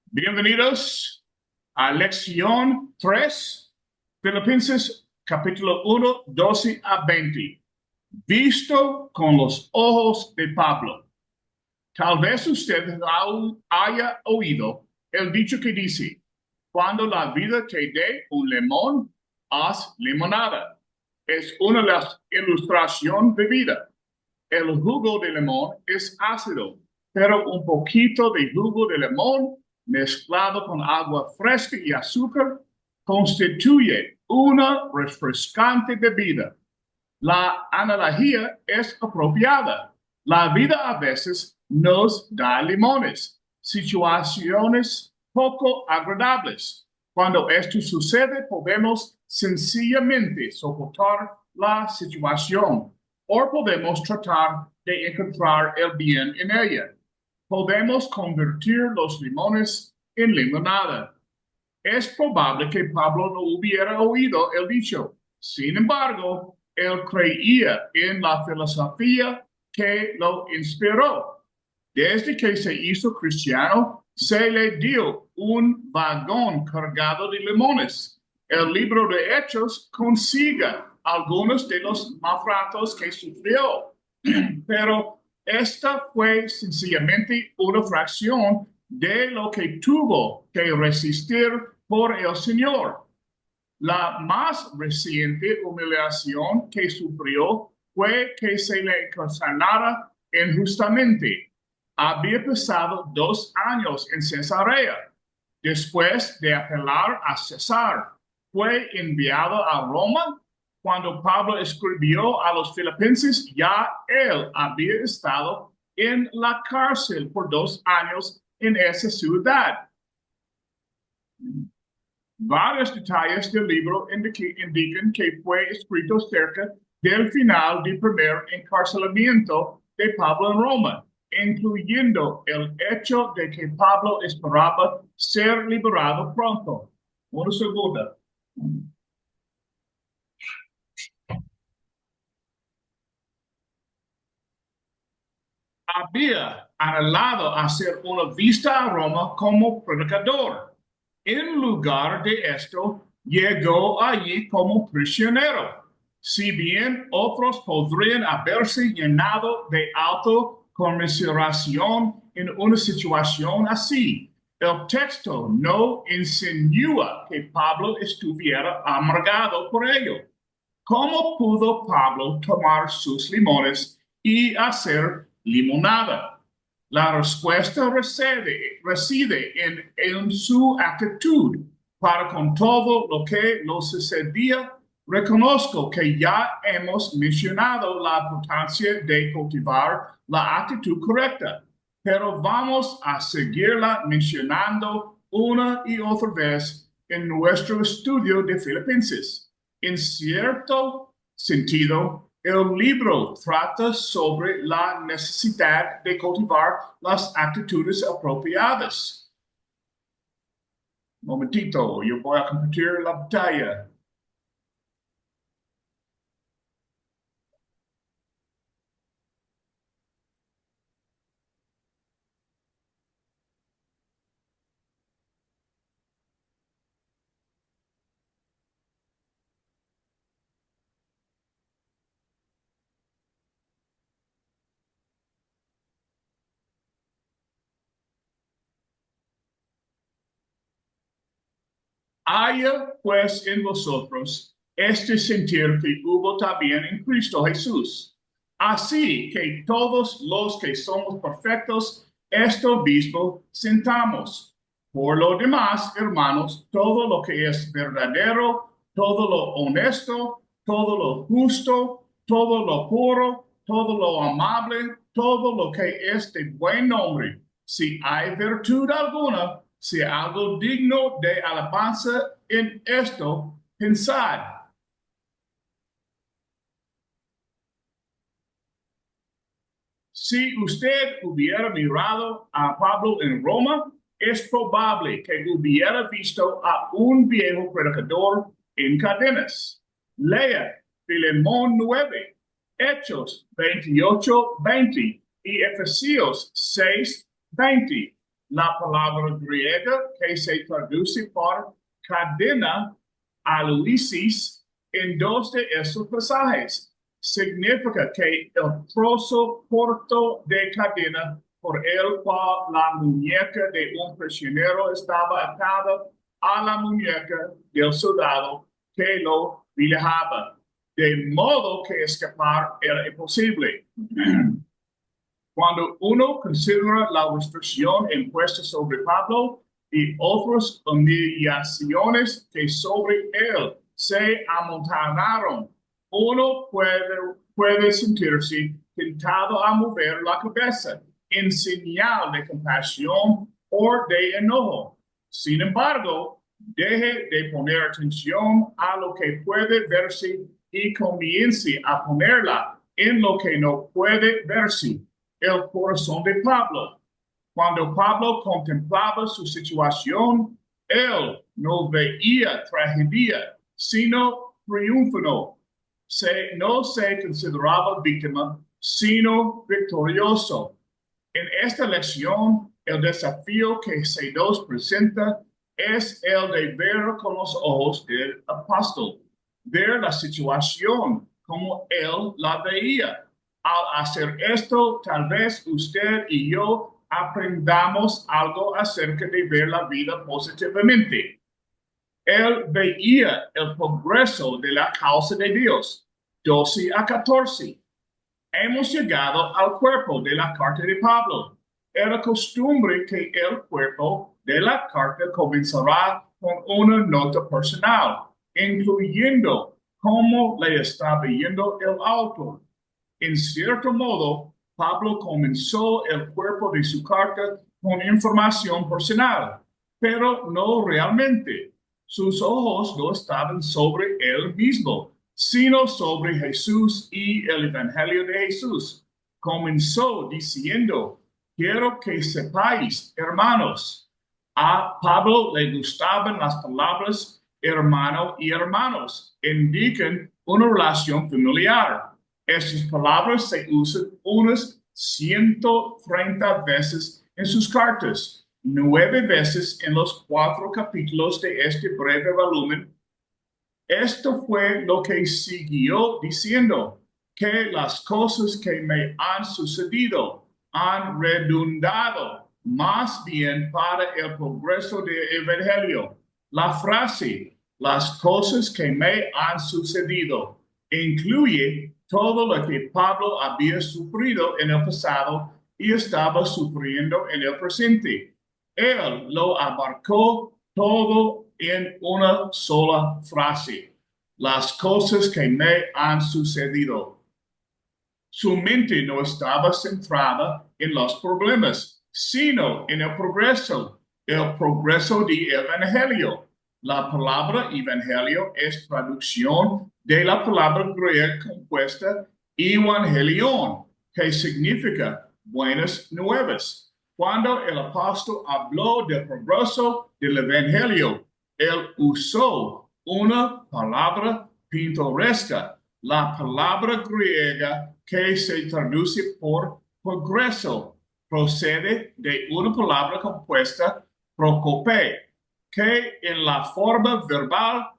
Bienvenidos a lección 3, Filipenses capítulo 1, 12 a 20. Visto con los ojos de Pablo. Tal vez usted haya oído el dicho que dice, cuando la vida te dé un limón, haz limonada. Es una ilustración de vida. El jugo de limón es ácido, pero un poquito de jugo de limón mezclado con agua fresca y azúcar constituye una refrescante bebida. La analogía es apropiada. La vida a veces nos da limones, situaciones poco agradables. Cuando esto sucede, podemos sencillamente soportar la situación o podemos tratar de encontrar el bien en ella. Podemos convertir los limones en limonada. Es probable que Pablo no hubiera oído el dicho. Sin embargo, él creía en la filosofía que lo inspiró. Desde que se hizo cristiano, se le dio un vagón cargado de limones. El libro de Hechos consigue algunos de los maltratos que sufrió, pero esta fue sencillamente una fracción de lo que tuvo que resistir por el Señor. La más reciente humillación que sufrió fue que se le encarcelara injustamente. Había pasado 2 años en Cesarea. Después de apelar a César, fue enviado a Roma. Cuando Pablo escribió a los filipenses, ya él había estado en la cárcel por 2 años en esa ciudad. Varios detalles del libro indican que fue escrito cerca del final del primer encarcelamiento de Pablo en Roma, incluyendo el hecho de que Pablo esperaba ser liberado pronto. Una segunda. Había anhelado hacer una visita a Roma como predicador. En lugar de esto, llegó allí como prisionero. Si bien otros podrían haberse llenado de autoconmiseración en una situación así, el texto no insinúa que Pablo estuviera amargado por ello. ¿Cómo pudo Pablo tomar sus limones y hacer limonada? La respuesta reside en su actitud para con todo lo que lo sucedía. Reconozco que ya hemos mencionado la importancia de cultivar la actitud correcta, pero vamos a seguirla mencionando una y otra vez en nuestro estudio de Filipenses. En cierto sentido, el libro trata sobre la necesidad de cultivar las actitudes apropiadas. Un momentito, yo voy a compartir la pantalla. Haya pues en vosotros este sentir que hubo también en Cristo Jesús. Así que todos los que somos perfectos, esto mismo sintamos. Por lo demás, hermanos, todo lo que es verdadero, todo lo honesto, todo lo justo, todo lo puro, todo lo amable, todo lo que es de buen nombre, si hay virtud alguna, si algo digno de alabanza en esto, pensad. Si usted hubiera mirado a Pablo en Roma, es probable que hubiera visto a un viejo predicador en cadenas. Lea Filemón 9. Hechos 28:20 y Efesios 6:20. La palabra griega que se traduce por cadena, aluisis, en dos de estos pasajes significa que el trozo corto de cadena por el cual la muñeca de un prisionero estaba atada a la muñeca del soldado que lo vigilaba, de modo que escapar era imposible. Cuando uno considera la restricción impuesta sobre Pablo y otras humillaciones que sobre él se amontonaron, uno puede sentirse tentado a mover la cabeza en señal de compasión o de enojo. Sin embargo, deje de poner atención a lo que puede verse y comience a ponerla en lo que no puede verse. El corazón de Pablo. Cuando Pablo contemplaba su situación, él no veía tragedia, sino triunfo. No se consideraba víctima, sino victorioso. En esta lección, el desafío que se nos presenta es el de ver con los ojos del apóstol, ver la situación como él la veía. Al hacer esto, tal vez usted y yo aprendamos algo acerca de ver la vida positivamente. Él veía el progreso de la causa de Dios. 12-14. Hemos llegado al cuerpo de la carta de Pablo. Era costumbre que el cuerpo de la carta comenzará con una nota personal, incluyendo cómo le estaba yendo el autor. En cierto modo, Pablo comenzó el cuerpo de su carta con información personal, pero no realmente. Sus ojos no estaban sobre él mismo, sino sobre Jesús y el Evangelio de Jesús. Comenzó diciendo, quiero que sepáis, hermanos. A Pablo le gustaban las palabras hermano y hermanos, indican una relación familiar. Estas palabras se usan unas 130 veces en sus cartas, 9 veces en los 4 capítulos de este breve volumen. Esto fue lo que siguió diciendo, que las cosas que me han sucedido han redundado más bien para el progreso del Evangelio. La frase, las cosas que me han sucedido, incluye todo lo que Pablo había sufrido en el pasado y estaba sufriendo en el presente. Él lo abarcó todo en una sola frase. Las cosas que me han sucedido. Su mente no estaba centrada en los problemas, sino en el progreso del Evangelio. La palabra Evangelio es traducción de la palabra griega compuesta Evangelion, que significa buenas nuevas. Cuando el apóstol habló del progreso del Evangelio, él usó una palabra pintoresca, la palabra griega que se traduce por progreso, procede de una palabra compuesta procope, que en la forma verbal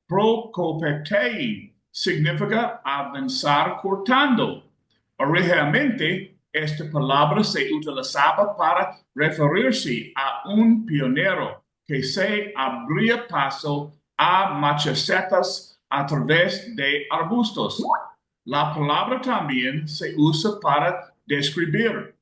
procopetei significa avanzar cortando. Originalmente, esta palabra se utilizaba para referirse a un pionero que se abría paso a machetetas a través de arbustos. La palabra también se usa para describir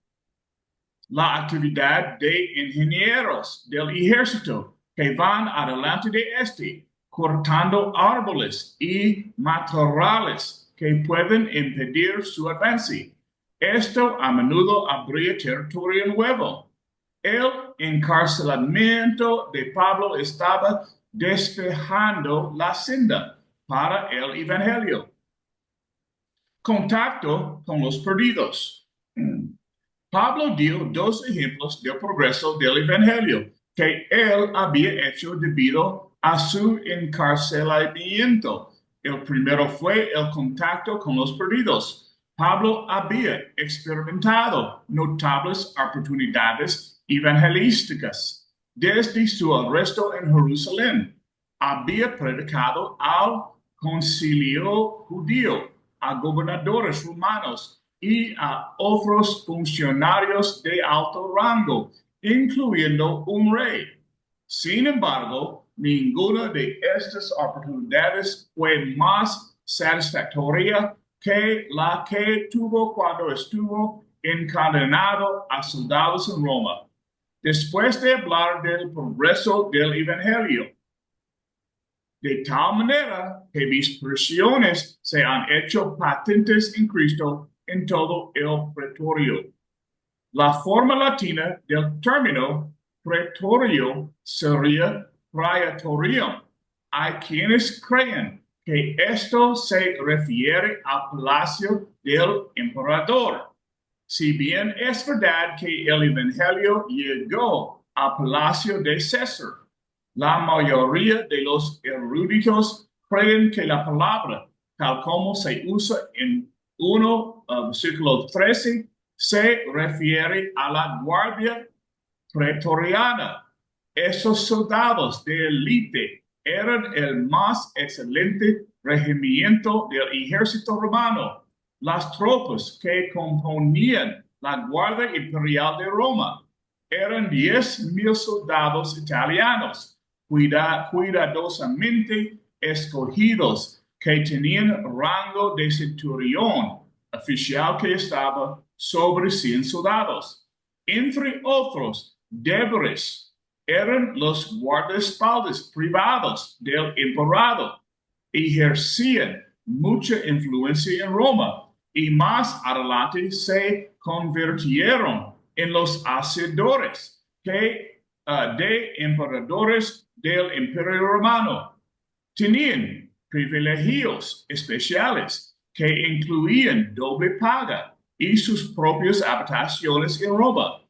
la actividad de ingenieros del ejército que van adelante de este, cortando árboles y matorrales que pueden impedir su avance. Esto a menudo abría territorio nuevo. El encarcelamiento de Pablo estaba despejando la senda para el Evangelio. Contacto con los perdidos. Pablo dio 2 ejemplos del progreso del Evangelio que él había hecho debido a su encarcelamiento. El primero fue el contacto con los perdidos. Pablo había experimentado notables oportunidades evangelísticas desde su arresto en Jerusalén. Había predicado al concilio judío, a gobernadores romanos y a otros funcionarios de alto rango, incluyendo un rey. Sin embargo, ninguna de estas oportunidades fue más satisfactoria que la que tuvo cuando estuvo encadenado a soldados en Roma. Después de hablar del progreso del Evangelio, de tal manera que mis prisiones se han hecho patentes en Cristo en todo el pretorio. La forma latina del término pretorio sería praetorium. Hay quienes creen que esto se refiere al palacio del emperador. Si bien es verdad que el Evangelio llegó al palacio de César, la mayoría de los eruditos creen que la palabra, tal como se usa en 1 versículo 13, se refiere a la guardia pretoriana. Esos soldados de élite eran el más excelente regimiento del ejército romano. Las tropas que componían la Guardia Imperial de Roma eran 10,000 soldados italianos, cuidadosamente escogidos, que tenían rango de centurión, oficial que estaba sobre 100 soldados. Entre otros deberes eran los guardaespaldas privados del emperador. Ejercían mucha influencia en Roma y más adelante se convirtieron en los hacedores de emperadores del Imperio Romano. Tenían privilegios especiales que incluían doble paga y sus propias habitaciones en Roma.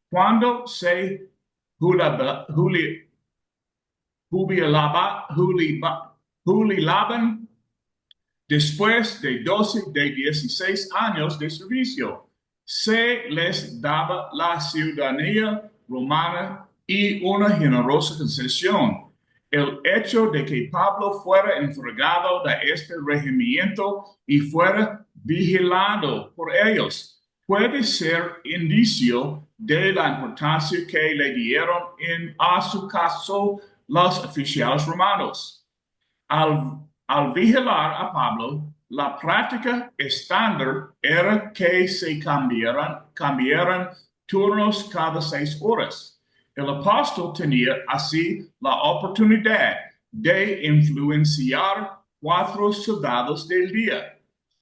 Cuando se jubilaban después de 16 años de servicio, se les daba la ciudadanía romana y una generosa concesión. El hecho de que Pablo fuera entregado de este regimiento y fuera vigilado por ellos puede ser indicio de la importancia que le dieron a su caso los oficiales romanos. Al vigilar a Pablo, la práctica estándar era que se cambiaran turnos cada 6 horas. El apóstol tenía así la oportunidad de influenciar 4 soldados del día.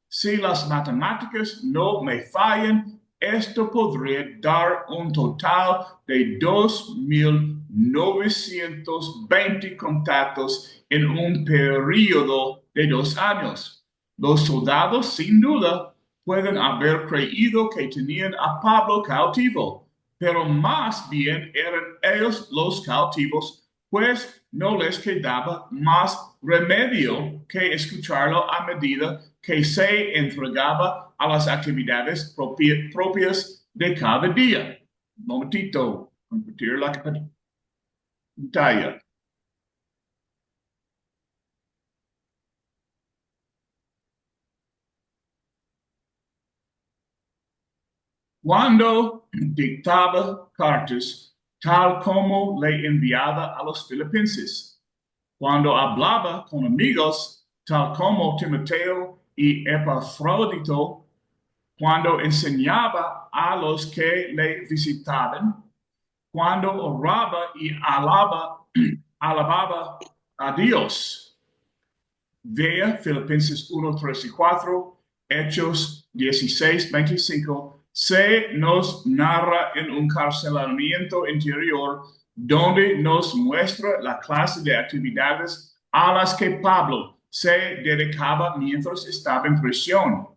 Si las matemáticas no me fallan, esto podría dar un total de 2,920 contactos en un periodo de 2 años. Los soldados, sin duda, pueden haber creído que tenían a Pablo cautivo, pero más bien eran ellos los cautivos, pues no les quedaba más remedio que escucharlo a medida que se entregaba a las actividades propias de cada día. Un momentito, compartir la pantalla. Cuando dictaba cartas, tal como le enviaba a los filipenses, cuando hablaba con amigos, tal como Timoteo y Epafrodito, cuando enseñaba a los que le visitaban, cuando oraba y alababa a Dios. Vea Filipenses 1, 3 y 4, Hechos 16, 25. Se nos narra en un encarcelamiento interior donde nos muestra la clase de actividades a las que Pablo se dedicaba mientras estaba en prisión.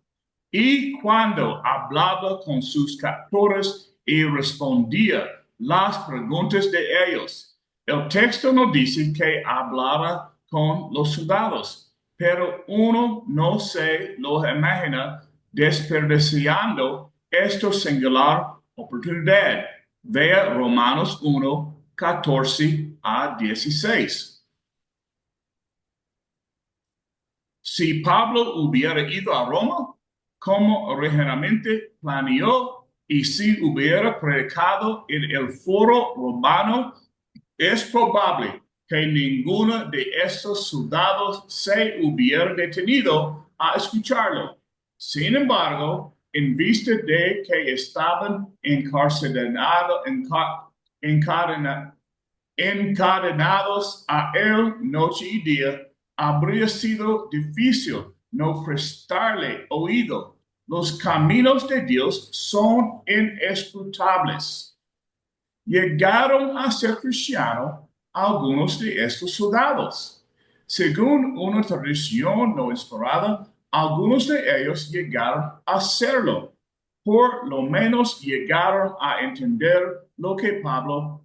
Y cuando hablaba con sus captores y respondía las preguntas de ellos. El texto no dice que hablaba con los soldados, pero uno no se lo imagina desperdiciando esta singular oportunidad. Vea Romanos 1, 14 a 16. Si Pablo hubiera ido a Roma, como originalmente planeó, y si hubiera predicado en el foro romano, es probable que ninguno de estos soldados se hubiera detenido a escucharlo. Sin embargo, en vista de que estaban encadenados a él noche y día, habría sido difícil no prestarle oído. Los caminos de Dios son inescrutables. Llegaron a ser cristianos algunos de estos soldados. Según una tradición no inspirada, algunos de ellos llegaron a serlo. Por lo menos llegaron a entender lo que Pablo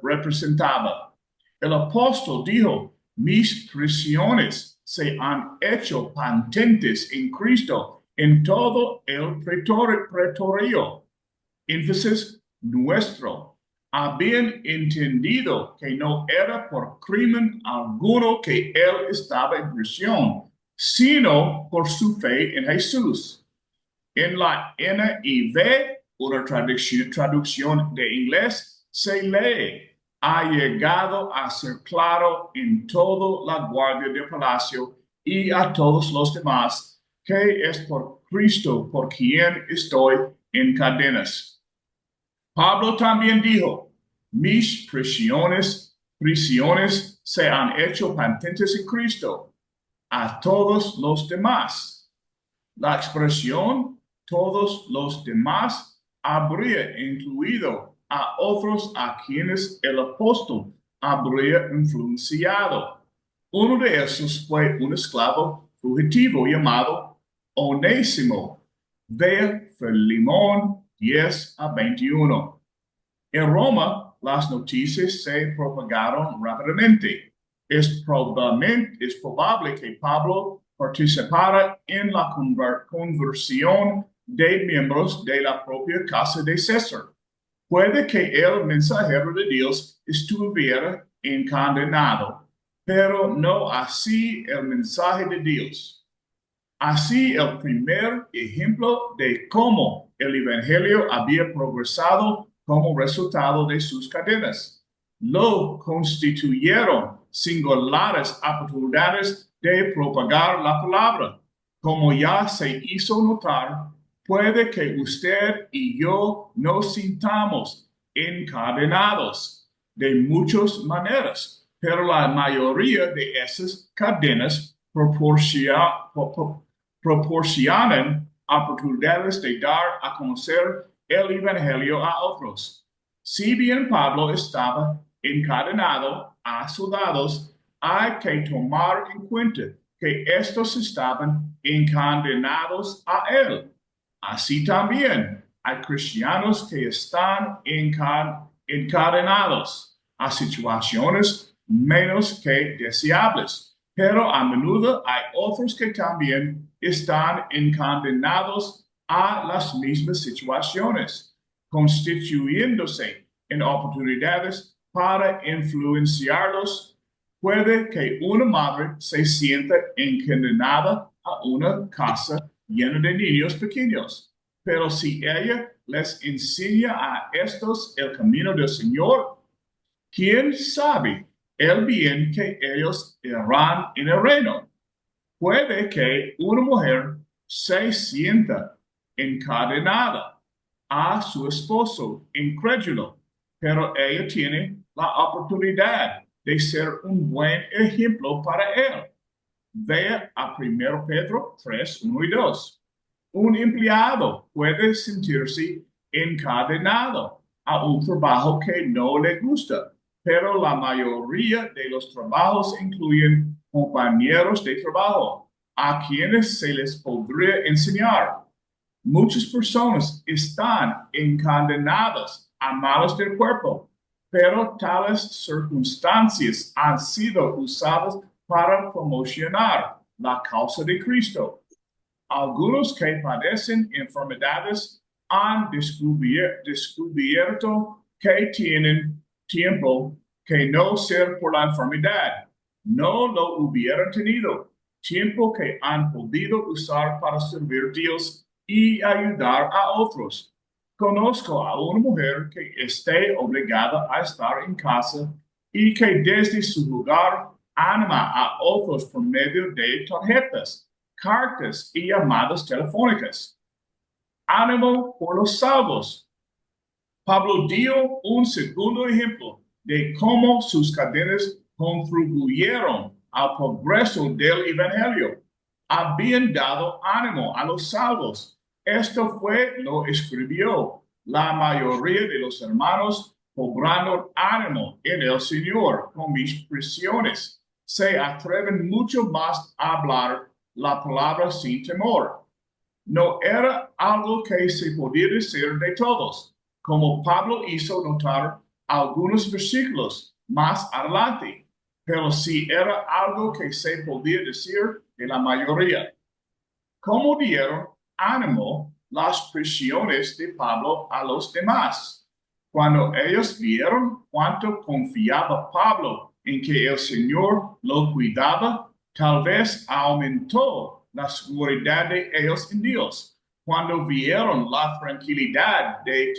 representaba. El apóstol dijo, mis prisiones se han hecho patentes en Cristo en todo el pretorio. Énfasis nuestro. Habían entendido que no era por crimen alguno que él estaba en prisión, sino por su fe en Jesús. En la NIV, una traducción de inglés, se lee, ha llegado a ser claro en toda la guardia del palacio y a todos los demás que es por Cristo por quien estoy en cadenas. Pablo también dijo, mis prisiones se han hecho patentes en Cristo a todos los demás. La expresión todos los demás habría incluido a otros a quienes el apóstol habría influenciado. Uno de esos fue un esclavo fugitivo llamado Onésimo. Vea Filemón 10 a 21. En Roma, las noticias se propagaron rápidamente. Es probable que Pablo participara en la conversión de miembros de la propia casa de César. Puede que el mensajero de Dios estuviera encadenado, pero no así el mensaje de Dios. Así, el primer ejemplo de cómo el Evangelio había progresado como resultado de sus cadenas lo constituyeron singulares oportunidades de propagar la palabra. Como ya se hizo notar, puede que usted y yo nos sintamos encadenados de muchas maneras, pero la mayoría de esas cadenas proporcionan oportunidades de dar a conocer el Evangelio a otros. Si bien Pablo estaba encadenado a soldados, hay que tomar en cuenta que estos estaban encadenados a él. Así también hay cristianos que están encadenados a situaciones menos que deseables, pero a menudo hay otros que también están encadenados a las mismas situaciones, constituyéndose en oportunidades para influenciarlos. Puede que una madre se sienta encadenada a una casa llena de niños pequeños, pero si ella les enseña a estos el camino del Señor, ¿quién sabe el bien que ellos harán en el reino? Puede que una mujer se sienta encadenada a su esposo incrédulo, pero ella tiene la oportunidad de ser un buen ejemplo para él. Vea a 1 Pedro 3, 1 y 2. Un empleado puede sentirse encadenado a un trabajo que no le gusta, pero la mayoría de los trabajos incluyen compañeros de trabajo a quienes se les podría enseñar. Muchas personas están encadenadas a males del cuerpo, pero tales circunstancias han sido usadas para promocionar la causa de Cristo. Algunos que padecen enfermedades han descubierto que tienen tiempo que no ser por la enfermedad. No lo hubieran tenido. Tiempo que han podido usar para servir a Dios y ayudar a otros. Conozco a una mujer que esté obligada a estar en casa y que desde su lugar anima a otros por medio de tarjetas, cartas y llamadas telefónicas. Ánimo por los salvos. Pablo dio un segundo ejemplo de cómo sus cadenas contribuyeron al progreso del Evangelio. Habían dado ánimo a los salvos. Esto fue lo escribió la mayoría de los hermanos cobrando ánimo en el Señor con mis prisiones. Se atreven mucho más a hablar la palabra sin temor. No era algo que se podía decir de todos, como Pablo hizo notar algunos versículos más adelante, pero sí era algo que se podía decir de la mayoría. ¿Cómo dieron ánimo las prisiones de Pablo a los demás? Cuando ellos vieron cuánto confiaba Pablo en que el Señor lo cuidaba, tal vez aumentó la seguridad de ellos en Dios. Cuando vieron la tranquilidad que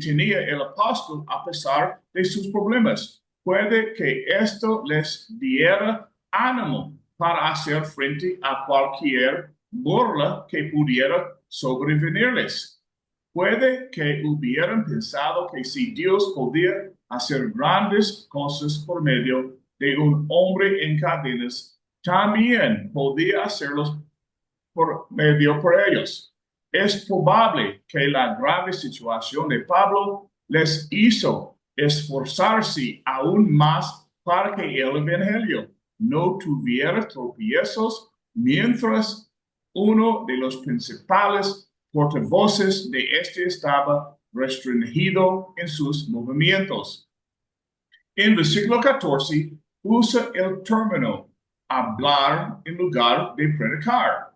tenía el apóstol a pesar de sus problemas, puede que esto les diera ánimo para hacer frente a cualquier burla que pudiera sobrevenirles. Puede que hubieran pensado que si Dios podía hacer grandes cosas por medio de un hombre en cadenas, también podía hacerlos por medio por ellos. Es probable que la grave situación de Pablo les hizo esforzarse aún más para que el Evangelio no tuviera tropiezos mientras uno de los principales portavoces de este estaba restringido en sus movimientos. En el versículo 14 usa el término hablar en lugar de predicar.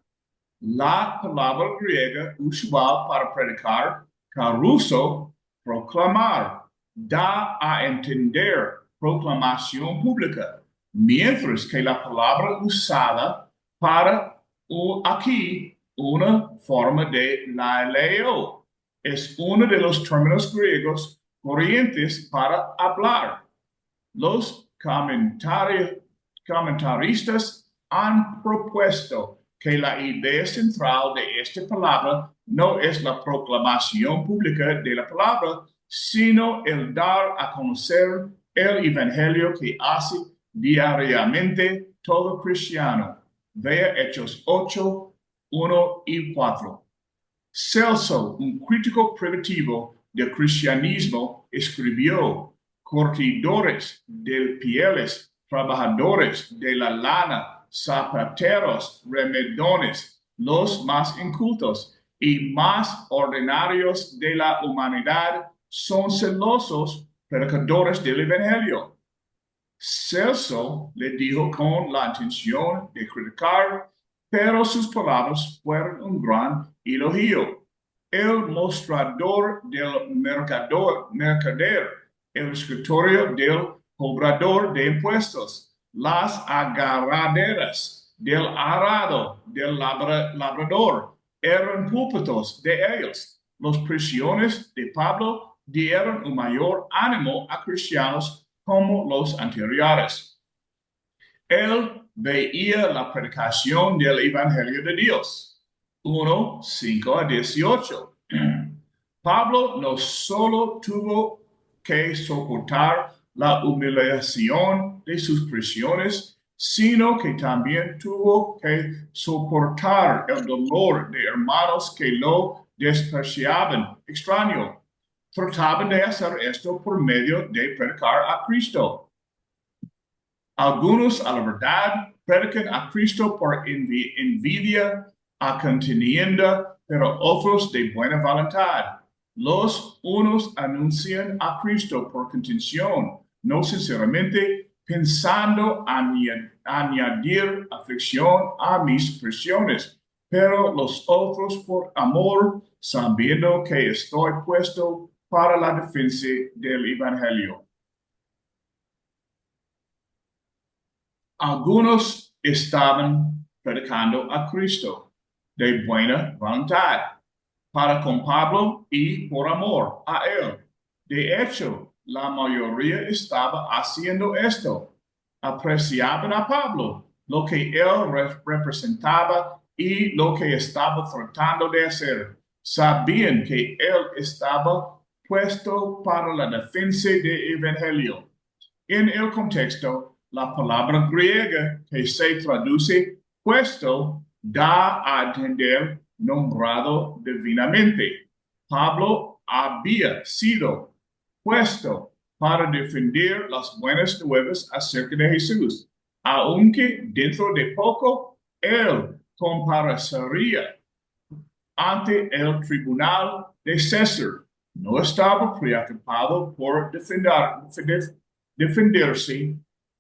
La palabra griega usual para predicar, caruso, proclamar, da a entender proclamación pública, mientras que la palabra usada para aquí una forma de laileo es uno de los términos griegos corrientes para hablar. Los comentaristas han propuesto que la idea central de esta palabra no es la proclamación pública de la palabra, sino el dar a conocer el evangelio que hace diariamente todo cristiano. Vea Hechos 8, 1 y 4. Celso, un crítico primitivo del cristianismo, escribió: curtidores de pieles, trabajadores de la lana, zapateros, remedones, los más incultos y más ordinarios de la humanidad, son celosos predicadores del Evangelio. Celso le dijo con la intención de criticar, pero sus palabras fueron un gran elogio. El mostrador del mercader, el escritorio del cobrador de impuestos, las agarraderas del arado, del labrador, eran púlpitos de ellos. Las prisiones de Pablo dieron un mayor ánimo a cristianos como los anteriores. Él veía la predicación del Evangelio de Dios. 1, 5 a 18. Pablo no solo tuvo que soportar la humillación de sus prisiones, sino que también tuvo que soportar el dolor de hermanos que lo despreciaban. Extraño. Trataban de hacer esto por medio de predicar a Cristo. Algunos, a la verdad, predican a Cristo por envidia, a contienda, pero otros de buena voluntad. Los unos anuncian a Cristo por contención, no sinceramente, pensando añadir aflicción a mis prisiones, pero los otros por amor, sabiendo que estoy puesto para la defensa del Evangelio. Algunos estaban predicando a Cristo de buena voluntad, para con Pablo y por amor a él. De hecho, la mayoría estaba haciendo esto. Apreciaban a Pablo, lo que él representaba y lo que estaba tratando de hacer. Sabían que él estaba puesto para la defensa del Evangelio. En el contexto, la palabra griega que se traduce puesto da a entender nombrado divinamente. Pablo había sido puesto para defender las buenas nuevas acerca de Jesús, aunque dentro de poco él comparecería ante el tribunal de César. No estaba preocupado por defenderse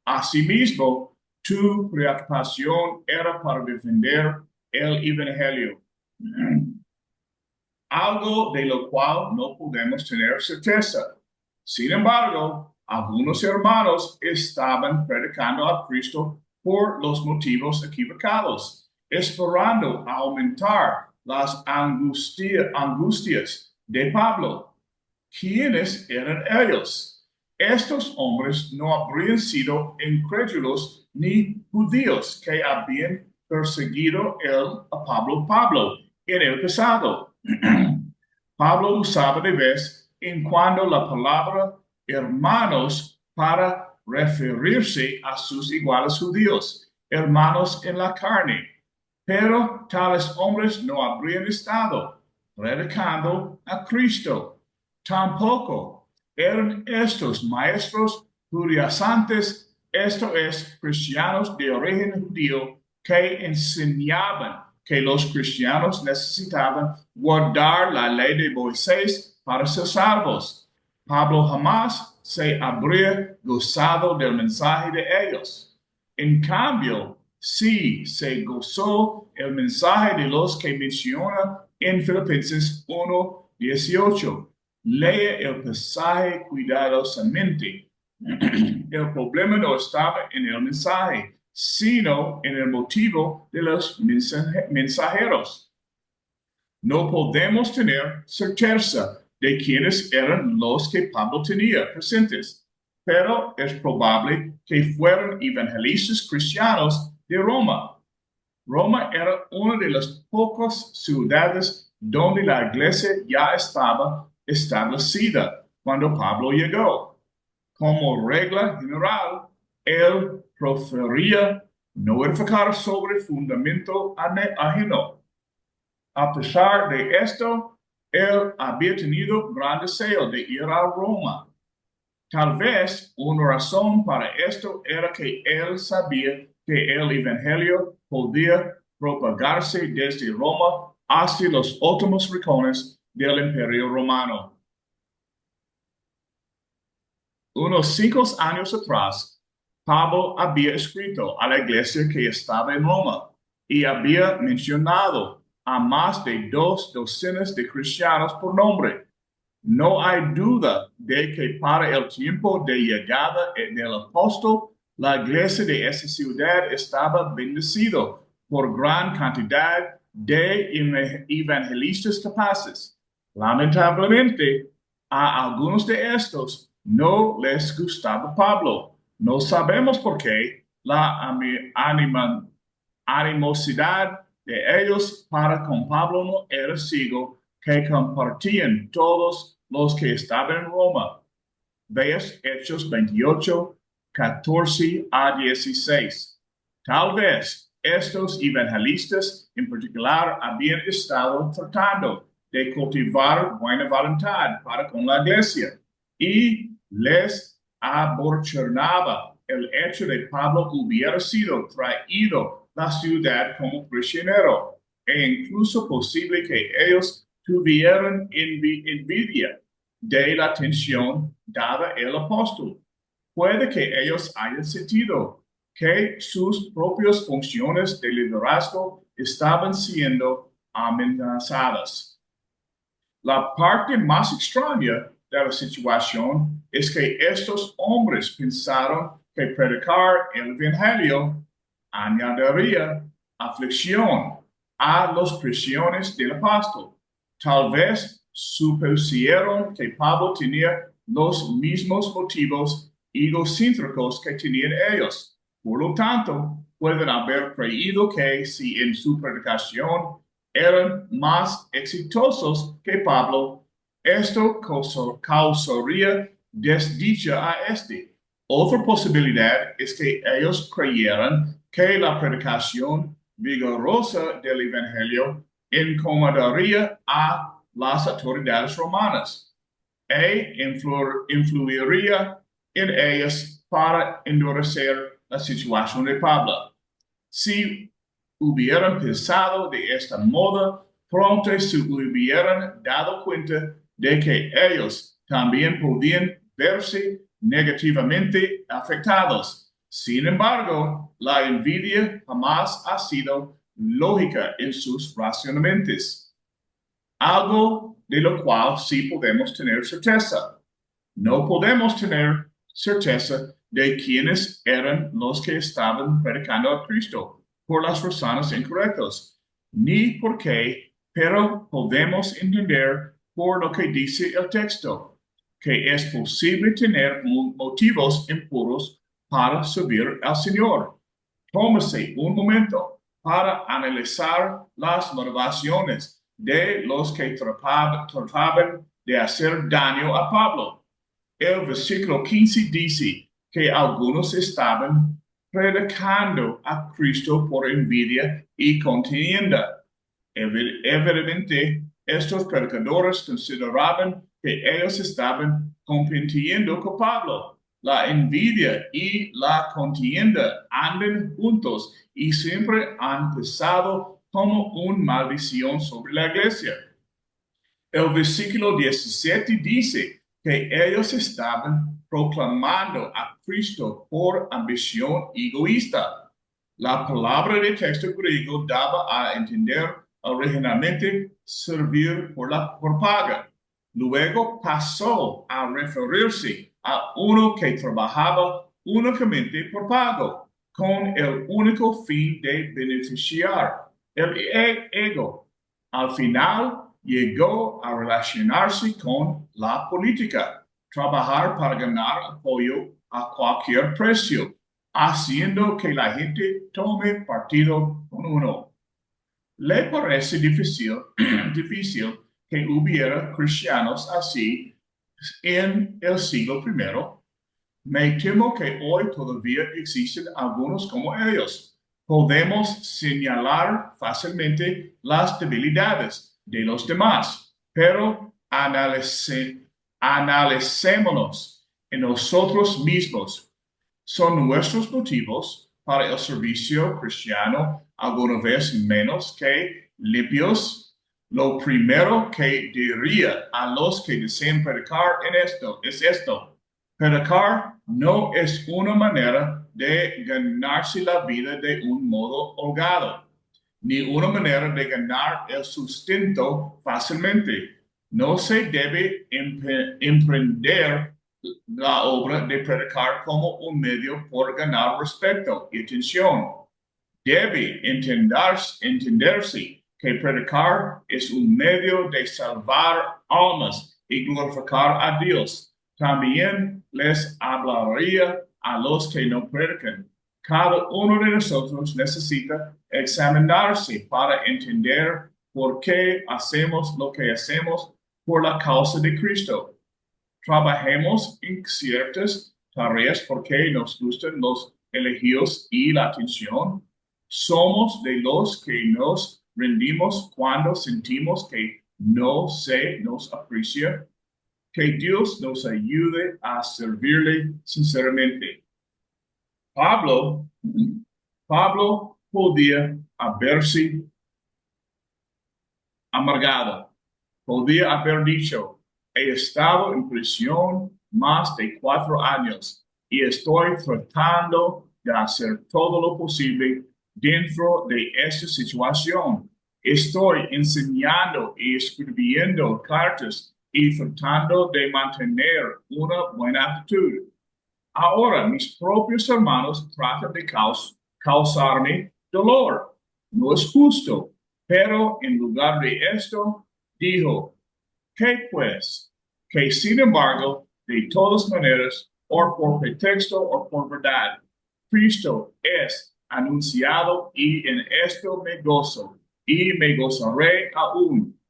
a sí mismo. Tu preocupación era para defender el Evangelio. Algo de lo cual no podemos tener certeza. Sin embargo, algunos hermanos estaban predicando a Cristo por los motivos equivocados, esperando aumentar las angustias de Pablo. ¿Quiénes eran ellos? Estos hombres no habrían sido incrédulos ni judíos que habían perseguido a Pablo en el pasado. Pablo usaba de vez en cuando la palabra hermanos para referirse a sus iguales judíos, hermanos en la carne. Pero tales hombres no habrían estado predicando a Cristo. Tampoco eran estos maestros judaizantes, esto es, cristianos de origen judío, que enseñaban que los cristianos necesitaban guardar la ley de Moisés para ser salvos. Pablo jamás se habría gozado del mensaje de ellos. En cambio, sí se gozó el mensaje de los que menciona en Filipenses 1:18. Lee el pasaje cuidadosamente. El problema no estaba en el mensaje, sino en el motivo de los mensajeros. No podemos tener certeza de quiénes eran los que Pablo tenía presentes, pero es probable que fueran evangelistas cristianos de Roma. Roma era una de las pocas ciudades donde la iglesia ya estaba establecida cuando Pablo llegó. Como regla general, él prefería no edificar sobre fundamento ajeno. A pesar de esto, él había tenido gran deseo de ir a Roma. Tal vez una razón para esto era que él sabía que el Evangelio podía propagarse desde Roma hasta los últimos rincones del Imperio Romano. Unos 5 años atrás, Pablo había escrito a la iglesia que estaba en Roma y había mencionado a más de 2 docenas de cristianos por nombre. No hay duda de que para el tiempo de llegada del apóstol, la iglesia de esa ciudad estaba bendecida por gran cantidad de evangelistas capaces. Lamentablemente, a algunos de estos no les gustaba Pablo. No sabemos por qué. La animosidad de ellos para con Pablo no era ciego que compartían todos los que estaban en Roma. Veas Hechos 28, 14 a 16. Tal vez estos evangelistas en particular habían estado tratando de cultivar buena voluntad para con la iglesia y les abochornaba el hecho de Pablo hubiera sido traído a la ciudad como prisionero e incluso posible que ellos tuvieran envidia de la atención dada el apóstol. Puede que ellos hayan sentido que sus propias funciones de liderazgo estaban siendo amenazadas. La parte más extraña de la situación es que estos hombres pensaron que predicar el Evangelio añadiría aflicción a las prisiones del apóstol. Tal vez supusieron que Pablo tenía los mismos motivos egocéntricos que tenían ellos. Por lo tanto, pueden haber creído que si en su predicación eran más exitosos que Pablo, esto causaría desdicha a este. Otra posibilidad es que ellos creyeran que la predicación vigorosa del Evangelio incomodaría a las autoridades romanas e influiría en ellas para endurecer la situación de Pablo. Si hubieran pensado de esta modo, pronto se hubieran dado cuenta de que ellos también podían verse negativamente afectados. Sin embargo, la envidia jamás ha sido lógica en sus razonamientos, algo de lo cual sí podemos tener certeza. No podemos tener certeza de quiénes eran los que estaban predicando a Cristo por las razones incorrectas, ni por qué, pero podemos entender por lo que dice el texto, que es posible tener motivos impuros para servir al Señor. Tómese un momento para analizar las motivaciones de los que trataban de hacer daño a Pablo. El versículo 15 dice que algunos estaban predicando a Cristo por envidia y contienda. Evidentemente, estos predicadores consideraban que ellos estaban compitiendo con Pablo. La envidia y la contienda andan juntos y siempre han pesado como una maldición sobre la iglesia. El versículo 17 dice que ellos estaban proclamando a Cristo por ambición egoísta. La palabra de texto griego daba a entender originalmente servir por paga. Luego pasó a referirse a uno que trabajaba únicamente por pago, con el único fin de beneficiar el ego. Al final, llegó a relacionarse con la política, trabajar para ganar apoyo a cualquier precio, haciendo que la gente tome partido con uno. ¿Le parece difícil, difícil que hubiera cristianos así en el siglo I? Me temo que hoy todavía existen algunos como ellos. Podemos señalar fácilmente las debilidades de los demás, pero analicémonos en nosotros mismos. ¿Son nuestros motivos para el servicio cristiano alguna vez menos que limpios? Lo primero que diría a los que desean predicar en esto es esto: predicar no es una manera de ganarse la vida de un modo holgado, ni una manera de ganar el sustento fácilmente. No se debe emprender la obra de predicar como un medio por ganar respeto y atención. Debe entenderse que predicar es un medio de salvar almas y glorificar a Dios. También les hablaría a los que no predican. Cada uno de nosotros necesita examinarse para entender por qué hacemos lo que hacemos por la causa de Cristo. Trabajemos en ciertas tareas porque nos gustan los elogios y la atención. Somos de los que nos rendimos cuando sentimos que no se nos aprecia. Que Dios nos ayude a servirle sinceramente. Pablo, Pablo podía haberse amargado. Podía haber dicho: he estado en prisión más de 4 años. y estoy tratando de hacer todo lo posible dentro de esta situación. Estoy enseñando y escribiendo cartas y tratando de mantener una buena actitud. Ahora mis propios hermanos tratan de causarme dolor. No es justo, pero en lugar de esto, dijo, ¿qué pues? Que sin embargo, de todas maneras, o por pretexto o por verdad, Cristo es anunciado y en esto me gozo y me gozaré aún.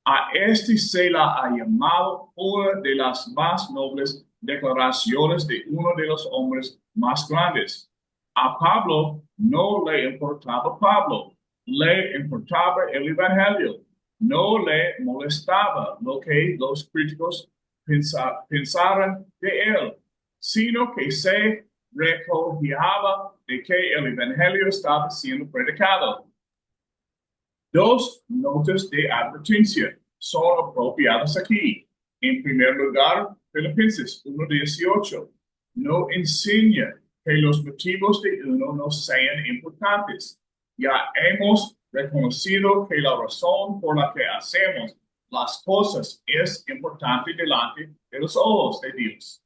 A este se la ha llamado una de las más nobles declaraciones de uno de los hombres más grandes. A Pablo no le importaba Pablo, le importaba el Evangelio. No le molestaba lo que los críticos pensaran de él, sino que se regocijaba de que el Evangelio estaba siendo predicado. Dos notas de advertencia son apropiadas aquí. En primer lugar, Filipenses 1:18 no enseña que los motivos de uno no sean importantes. Ya hemos reconocido que la razón por la que hacemos las cosas es importante delante de los ojos de Dios.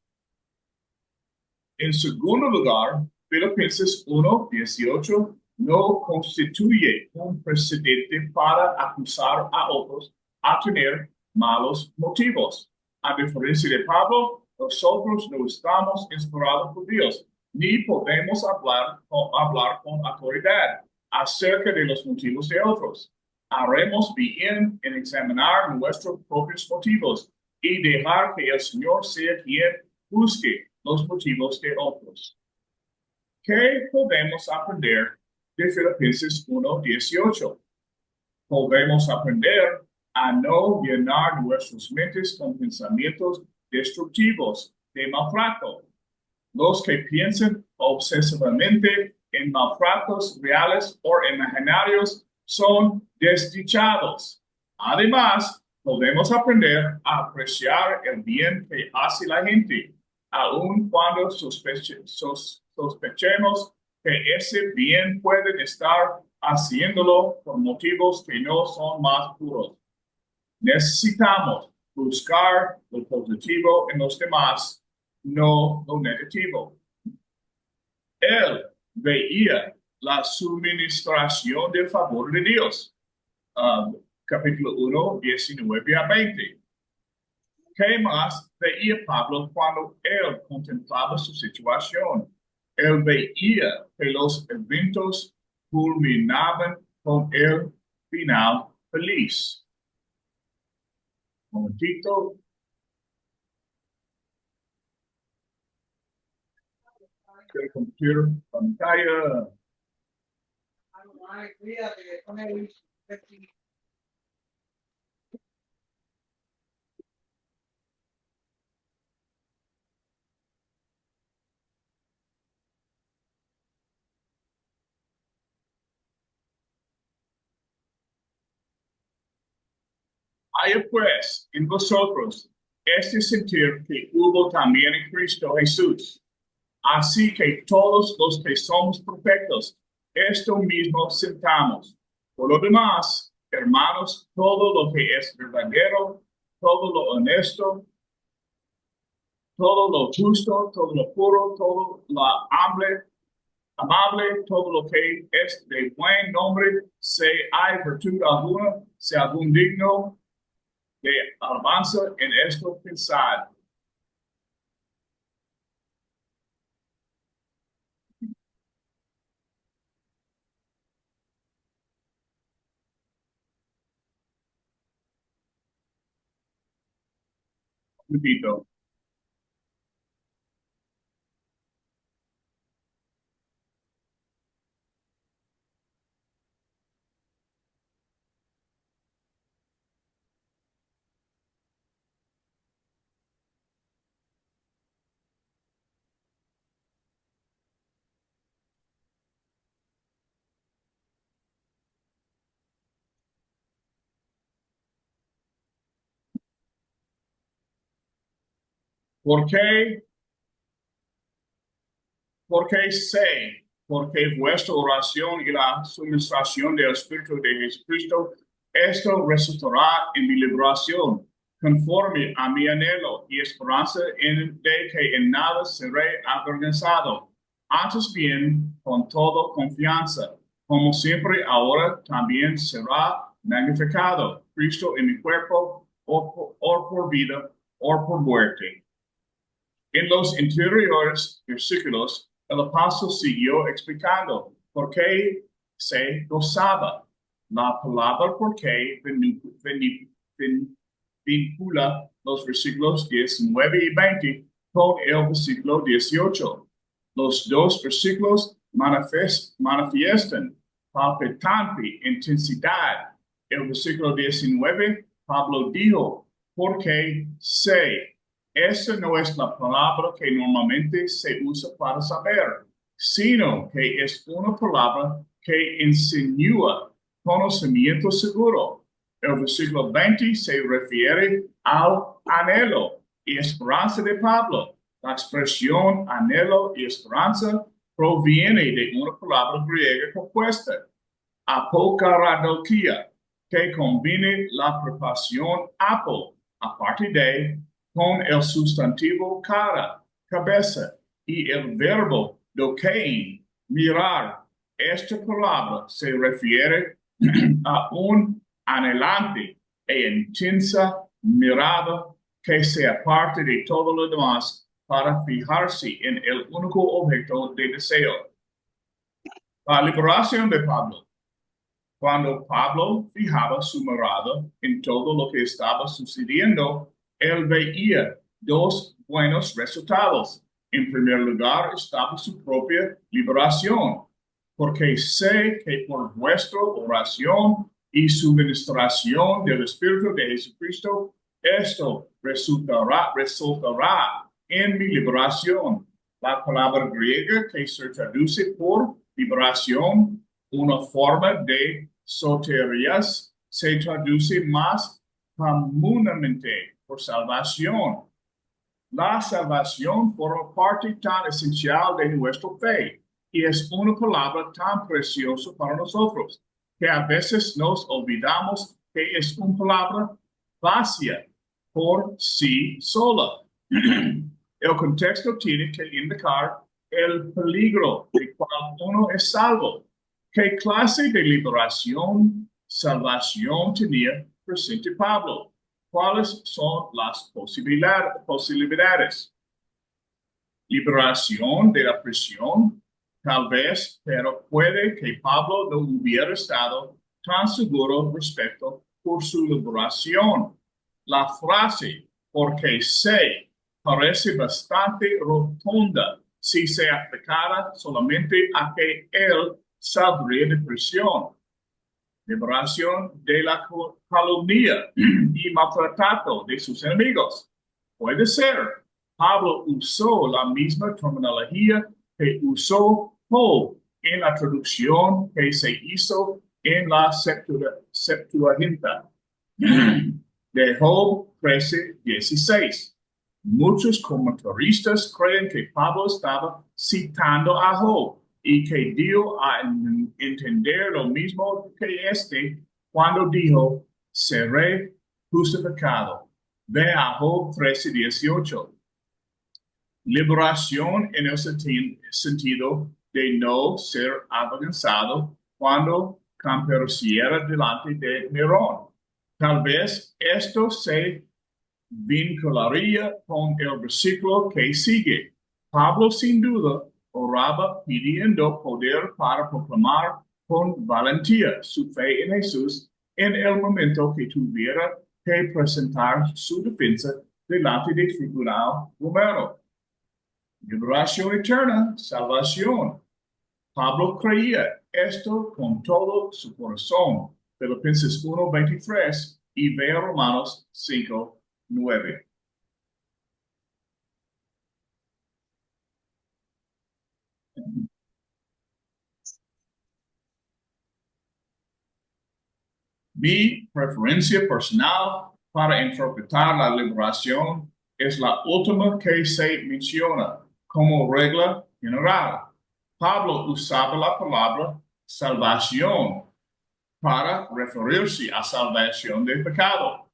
En segundo lugar, Filipenses 1:18 no constituye un precedente para acusar a otros a tener malos motivos. A diferencia de Pablo, nosotros no estamos inspirados por Dios, ni podemos hablar con autoridad acerca de los motivos de otros. Haremos bien en examinar nuestros propios motivos y dejar que el Señor sea quien busque los motivos de otros. ¿Qué podemos aprender de Filipenses 1:18? Podemos aprender a no llenar nuestras mentes con pensamientos destructivos de maltrato. Los que piensan obsesivamente en maltratos reales o imaginarios son desdichados. Además, podemos aprender a apreciar el bien que hace la gente, aun cuando sospechemos que ese bien pueden estar haciéndolo por motivos que no son más puros. Necesitamos buscar lo positivo en los demás, no lo negativo. Él veía la suministración del favor de Dios. Capítulo 1:19-20. ¿Qué más veía Pablo cuando él contemplaba su situación? Él veía que los eventos culminaban con el final feliz. Un momentito. Quiero compartir pantalla. Haya pues en vosotros este sentir que hubo también en Cristo Jesús. Así que todos los que somos perfectos, esto mismo sentamos. Por lo demás, hermanos, todo lo que es verdadero, todo lo honesto, todo lo justo, todo lo puro, todo lo amable, todo lo que es de buen nombre, si hay virtud alguna, si algún digno de alabanza en esto pensad. Repito, ¿por qué Porque sé, porque vuestra oración y la suministración del Espíritu de Jesucristo, esto resultará en mi liberación, conforme a mi anhelo y esperanza de que en nada seré avergonzado. Antes bien, con toda confianza, como siempre ahora también será magnificado Cristo en mi cuerpo, o por vida, o por muerte. En los anteriores versículos, el apóstol siguió explicando por qué se gozaba. La palabra por qué vincula los versículos 19 y 20 con el versículo 18. Los dos versículos manifiestan palpitante intensidad. El versículo 19, Pablo dijo, porque sé. Esa no es la palabra que normalmente se usa para saber, sino que es una palabra que insinúa conocimiento seguro. El versículo 20 se refiere al anhelo y esperanza de Pablo. La expresión anhelo y esperanza proviene de una palabra griega compuesta, apokaradokia, que combine la preposición apo, aparte de, con el sustantivo cara, cabeza, y el verbo dokein, mirar. Esta palabra se refiere a un anhelante e intensa mirada que se aparte de todo lo demás para fijarse en el único objeto de deseo. La liberación de Pablo. Cuando Pablo fijaba su mirada en todo lo que estaba sucediendo, él veía dos buenos resultados. En primer lugar, estaba su propia liberación, porque sé que por vuestra oración y suministración del Espíritu de Jesucristo, esto resultará en mi liberación. La palabra griega que se traduce por liberación, una forma de soterias, se traduce más comúnmente por salvación. La salvación forma parte tan esencial de nuestra fe y es una palabra tan preciosa para nosotros que a veces nos olvidamos que es una palabra vacía por sí sola. El contexto tiene que indicar el peligro de cual uno es salvo. ¿Qué clase de liberación, salvación tenía presente Pablo? ¿Cuáles son las posibilidades? Liberación de la prisión, tal vez, pero puede que Pablo no hubiera estado tan seguro respecto por su liberación. La frase, porque sé, parece bastante rotunda si se aplicara solamente a que él saldría de prisión. Liberación de la calumnia y maltrato de sus enemigos. Puede ser. Pablo usó la misma terminología que usó Paul en la traducción que se hizo en la Septuaginta de Job 13:16. Muchos comentaristas creen que Pablo estaba citando a Job y que dio a entender lo mismo que este cuando dijo, seré justificado. Ve a Job 13:18. Liberación en el sentido de no ser avergonzado cuando compareciera delante de Nerón. Tal vez esto se vincularía con el versículo que sigue. Pablo sin duda oraba pidiendo poder para proclamar con valentía su fe en Jesús en el momento que tuviera que presentar su defensa delante del tribunal romano. Liberación eterna, salvación. Pablo creía esto con todo su corazón. Filipenses 1:23 y ve a Romanos 5:9. Mi preferencia personal para interpretar la liberación es la última que se menciona como regla general. Pablo usaba la palabra salvación para referirse a salvación del pecado.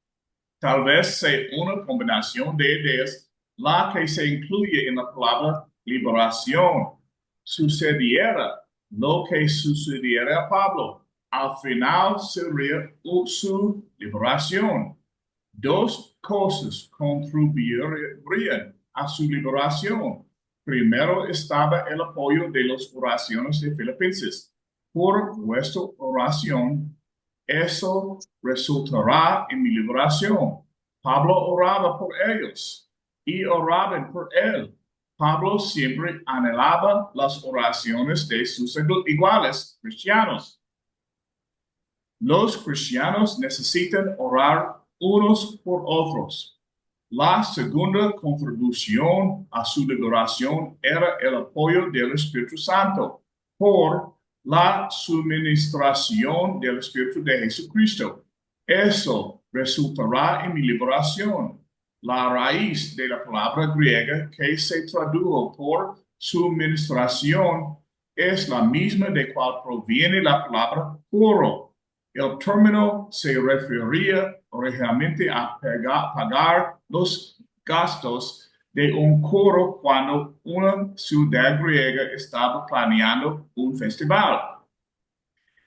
Tal vez sea una combinación de ideas la que se incluye en la palabra liberación. Sucediera lo que sucediera a Pablo. Al final sería su liberación. Dos cosas contribuirían a su liberación. Primero estaba el apoyo de las oraciones de Filipenses. Por vuestra oración, eso resultará en mi liberación. Pablo oraba por ellos y oraban por él. Pablo siempre anhelaba las oraciones de sus iguales cristianos. Los cristianos necesitan orar unos por otros. La segunda contribución a su liberación era el apoyo del Espíritu Santo por la suministración del Espíritu de Jesucristo. Eso resultará en mi liberación. La raíz de la palabra griega que se tradujo por suministración es la misma de cual proviene la palabra coro. El término se refería originalmente a pagar los gastos de un coro cuando una ciudad griega estaba planeando un festival.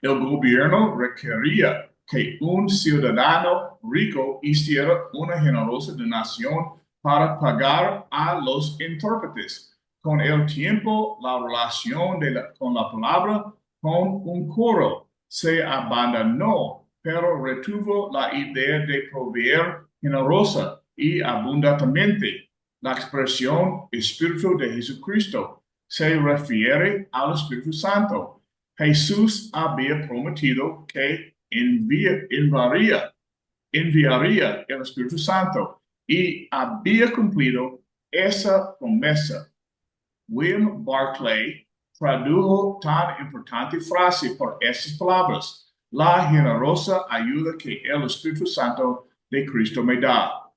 El gobierno requería que un ciudadano rico hiciera una generosa donación para pagar a los intérpretes. Con el tiempo, la relación con la palabra con un coro se abandonó, pero retuvo la idea de proveer generosa y abundantemente. La expresión Espíritu de Jesucristo se refiere al Espíritu Santo. Jesús había prometido que enviaría el Espíritu Santo y había cumplido esa promesa. William Barclay tradujo tan importante frase por estas palabras: la generosa ayuda que el Espíritu Santo de Cristo me da.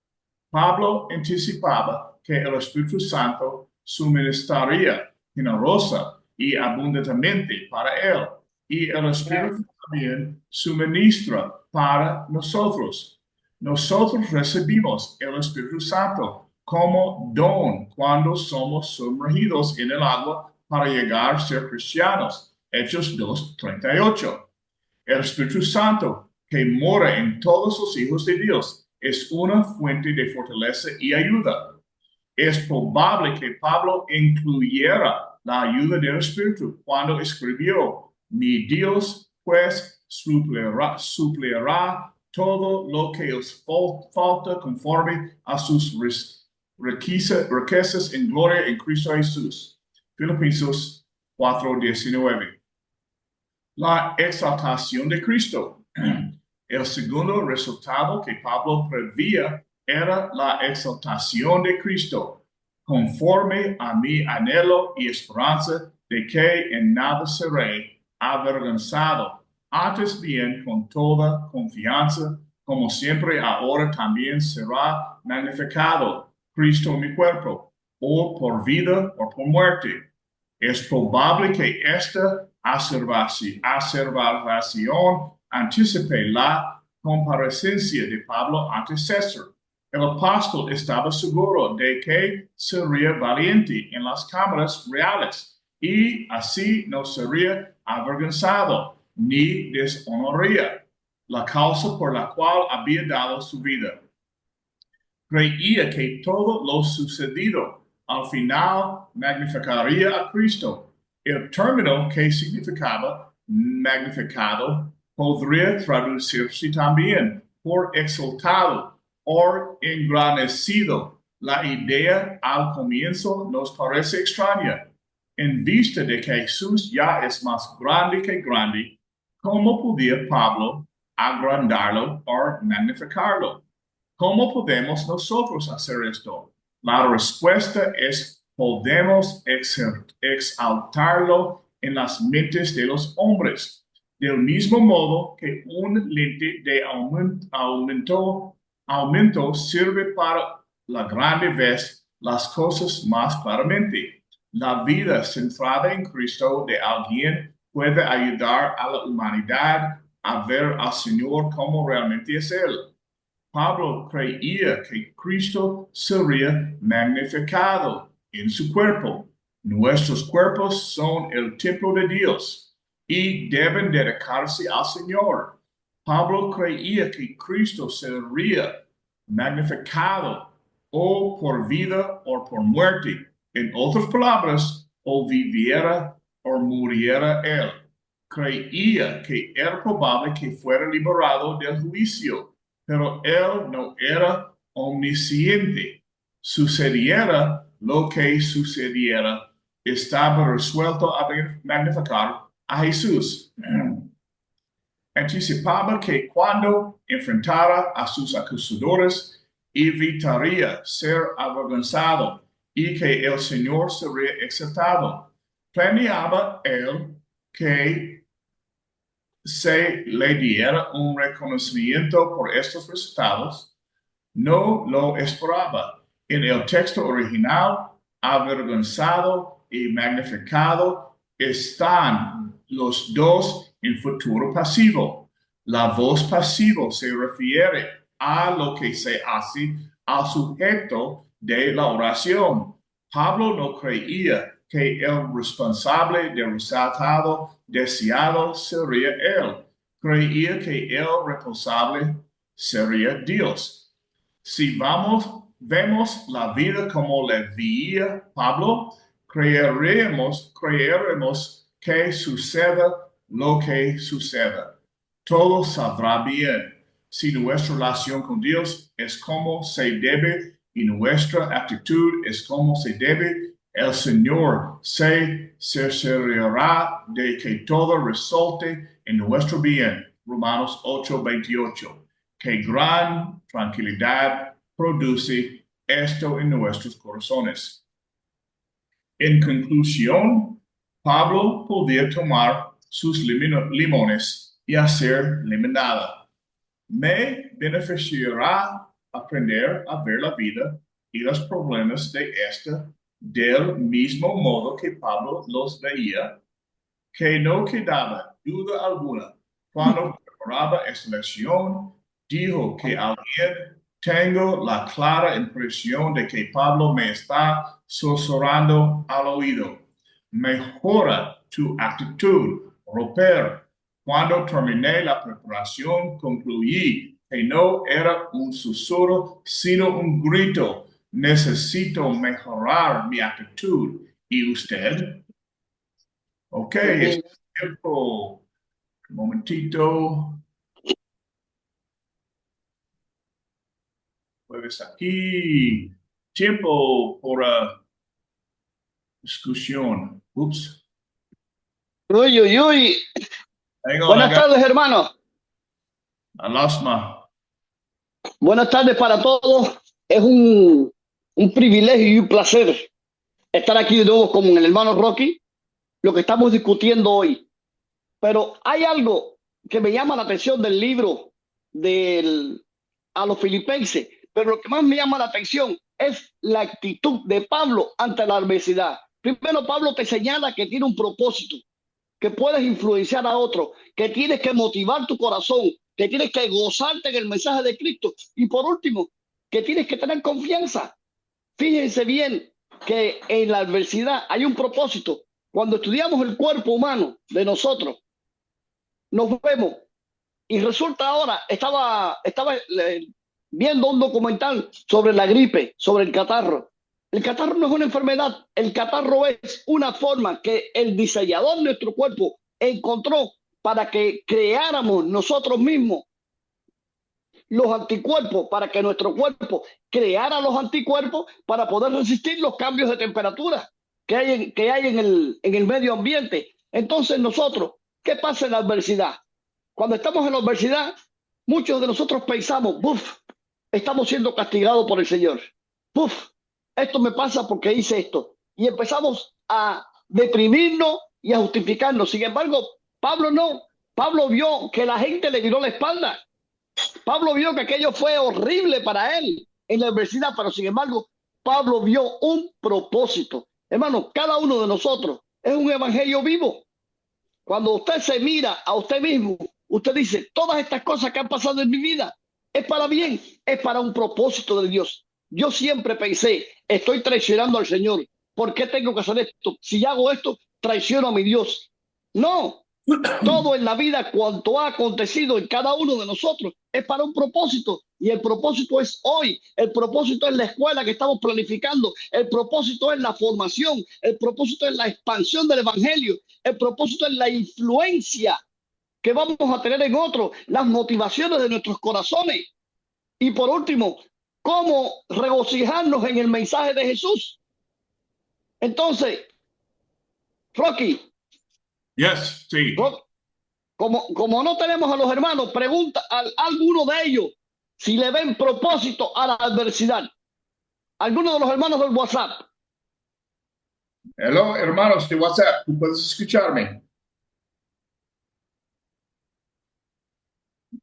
Pablo anticipaba que el Espíritu Santo suministraría generosa y abundantemente para él, y el Espíritu también suministra para nosotros. Nosotros recibimos el Espíritu Santo como don cuando somos sumergidos en el agua para llegar a ser cristianos. Hechos 2:38. El Espíritu Santo que mora en todos los hijos de Dios es una fuente de fortaleza y ayuda. Es probable que Pablo incluyera la ayuda del Espíritu cuando escribió: mi Dios pues suplirá todo lo que os falta conforme a sus riquezas en gloria en Cristo Jesús. Filipenses 4:19. La exaltación de Cristo. El segundo resultado que Pablo preveía era la exaltación de Cristo, conforme a mi anhelo y esperanza de que en nada seré avergonzado. Antes bien, con toda confianza, como siempre ahora también será magnificado Cristo mi cuerpo, o por vida o por muerte. Es probable que esta acerbación anticipe la comparecencia de Pablo ante César. El apóstol estaba seguro de que sería valiente en las cámaras reales y así no sería avergonzado ni deshonoraría la causa por la cual había dado su vida. Creía que todo lo sucedido al final magnificaría a Cristo. El término que significaba magnificado podría traducirse también por exaltado o engrandecido. La idea al comienzo nos parece extraña. En vista de que Jesús ya es más grande que grande, ¿cómo podía Pablo agrandarlo o magnificarlo? ¿Cómo podemos nosotros hacer esto? La respuesta es: podemos exaltarlo en las mentes de los hombres, del mismo modo que un lente de aumento sirve para la grande vez las cosas más claramente. La vida centrada en Cristo de alguien puede ayudar a la humanidad a ver al Señor como realmente es Él. Pablo creía que Cristo sería magnificado en su cuerpo. Nuestros cuerpos son el templo de Dios y deben dedicarse al Señor. Pablo creía que Cristo sería magnificado o por vida o por muerte. En otras palabras, o viviera o muriera él. Creía que era probable que fuera liberado del juicio, pero él no era omnisciente. Sucediera lo que sucediera, estaba resuelto a magnificar a Jesús. Anticipaba que cuando enfrentara a sus acusadores, evitaría ser avergonzado y que el Señor sería exaltado. Planeaba él que se le diera un reconocimiento por estos resultados. No lo esperaba. En el texto original, avergonzado y magnificado están los dos en futuro pasivo. La voz pasivo se refiere a lo que se hace al sujeto de la oración. Pablo no creía que el responsable del resultado deseado sería él. Creía que el responsable sería Dios. Si vemos la vida como la veía Pablo, creeremos que suceda lo que suceda. Todo saldrá bien si nuestra relación con Dios es como se debe y nuestra actitud es como se debe. El Señor se cerciorará de que todo resulte en nuestro bien. Romanos 8:28. Qué gran tranquilidad produce esto en nuestros corazones. En conclusión, Pablo podía tomar sus limones y hacer limonada. Me beneficiará aprender a ver la vida y los problemas de esta del mismo modo que Pablo los veía, que no quedaba duda alguna. Cuando preparaba esta lección, dijo que alguien tengo la clara impresión de que Pablo me está susurrando al oído. Mejora tu actitud, romper. Cuando terminé la preparación, concluí que no era un susurro, sino un grito. Necesito mejorar mi actitud. ¿Y usted? Ok, es tiempo. Un momentito. Puedes aquí. Tiempo por discusión. Ups. Uy, uy, uy. Tengo Buenas tardes, hermano. la lasma. Buenas tardes para todos. Es un privilegio y un placer estar aquí de nuevo con el hermano Rocky, lo que estamos discutiendo hoy. Pero hay algo que me llama la atención del libro del, a los filipenses, pero lo que más me llama la atención es la actitud de Pablo ante la adversidad. Primero, Pablo te señala que tiene un propósito, que puedes influenciar a otros, que tienes que motivar tu corazón, que tienes que gozarte en el mensaje de Cristo. Y por último, que tienes que tener confianza. Fíjense bien que en la adversidad hay un propósito. Cuando estudiamos el cuerpo humano de nosotros, nos vemos. Y resulta ahora, estaba viendo un documental sobre la gripe, sobre el catarro. El catarro no es una enfermedad, el catarro es una forma que el diseñador de nuestro cuerpo encontró para que creáramos nosotros mismos los anticuerpos, para que nuestro cuerpo creara los anticuerpos para poder resistir los cambios de temperatura que hay en el medio ambiente. Entonces nosotros, ¿qué pasa en la adversidad? Cuando estamos en la adversidad, muchos de nosotros pensamos, buf, estamos siendo castigados por el Señor. Buf, esto me pasa porque hice esto. Y empezamos a deprimirnos y a justificarnos. Sin embargo, Pablo no. Pablo vio que la gente le tiró la espalda. Pablo vio que aquello fue horrible para él en la adversidad, pero sin embargo, Pablo vio un propósito. Hermano, cada uno de nosotros es un evangelio vivo. Cuando usted se mira a usted mismo, usted dice, todas estas cosas que han pasado en mi vida es para bien, es para un propósito de Dios. Yo siempre pensé, estoy traicionando al Señor. ¿Por qué tengo que hacer esto? Si hago esto, traiciono a mi Dios. No, todo en la vida, cuanto ha acontecido en cada uno de nosotros, es para un propósito. Y el propósito es hoy. El propósito es la escuela que estamos planificando. El propósito es la formación. El propósito es la expansión del evangelio. El propósito es la influencia que vamos a tener en otros, las motivaciones de nuestros corazones. Y por último, cómo regocijarnos en el mensaje de Jesús. Entonces, Rocky, Yes, sí. Rocky, como no tenemos a los hermanos, pregunta a alguno de ellos si le ven propósito a la adversidad. Alguno de los hermanos del WhatsApp. Hello, hermanos de WhatsApp, ¿tú puedes escucharme?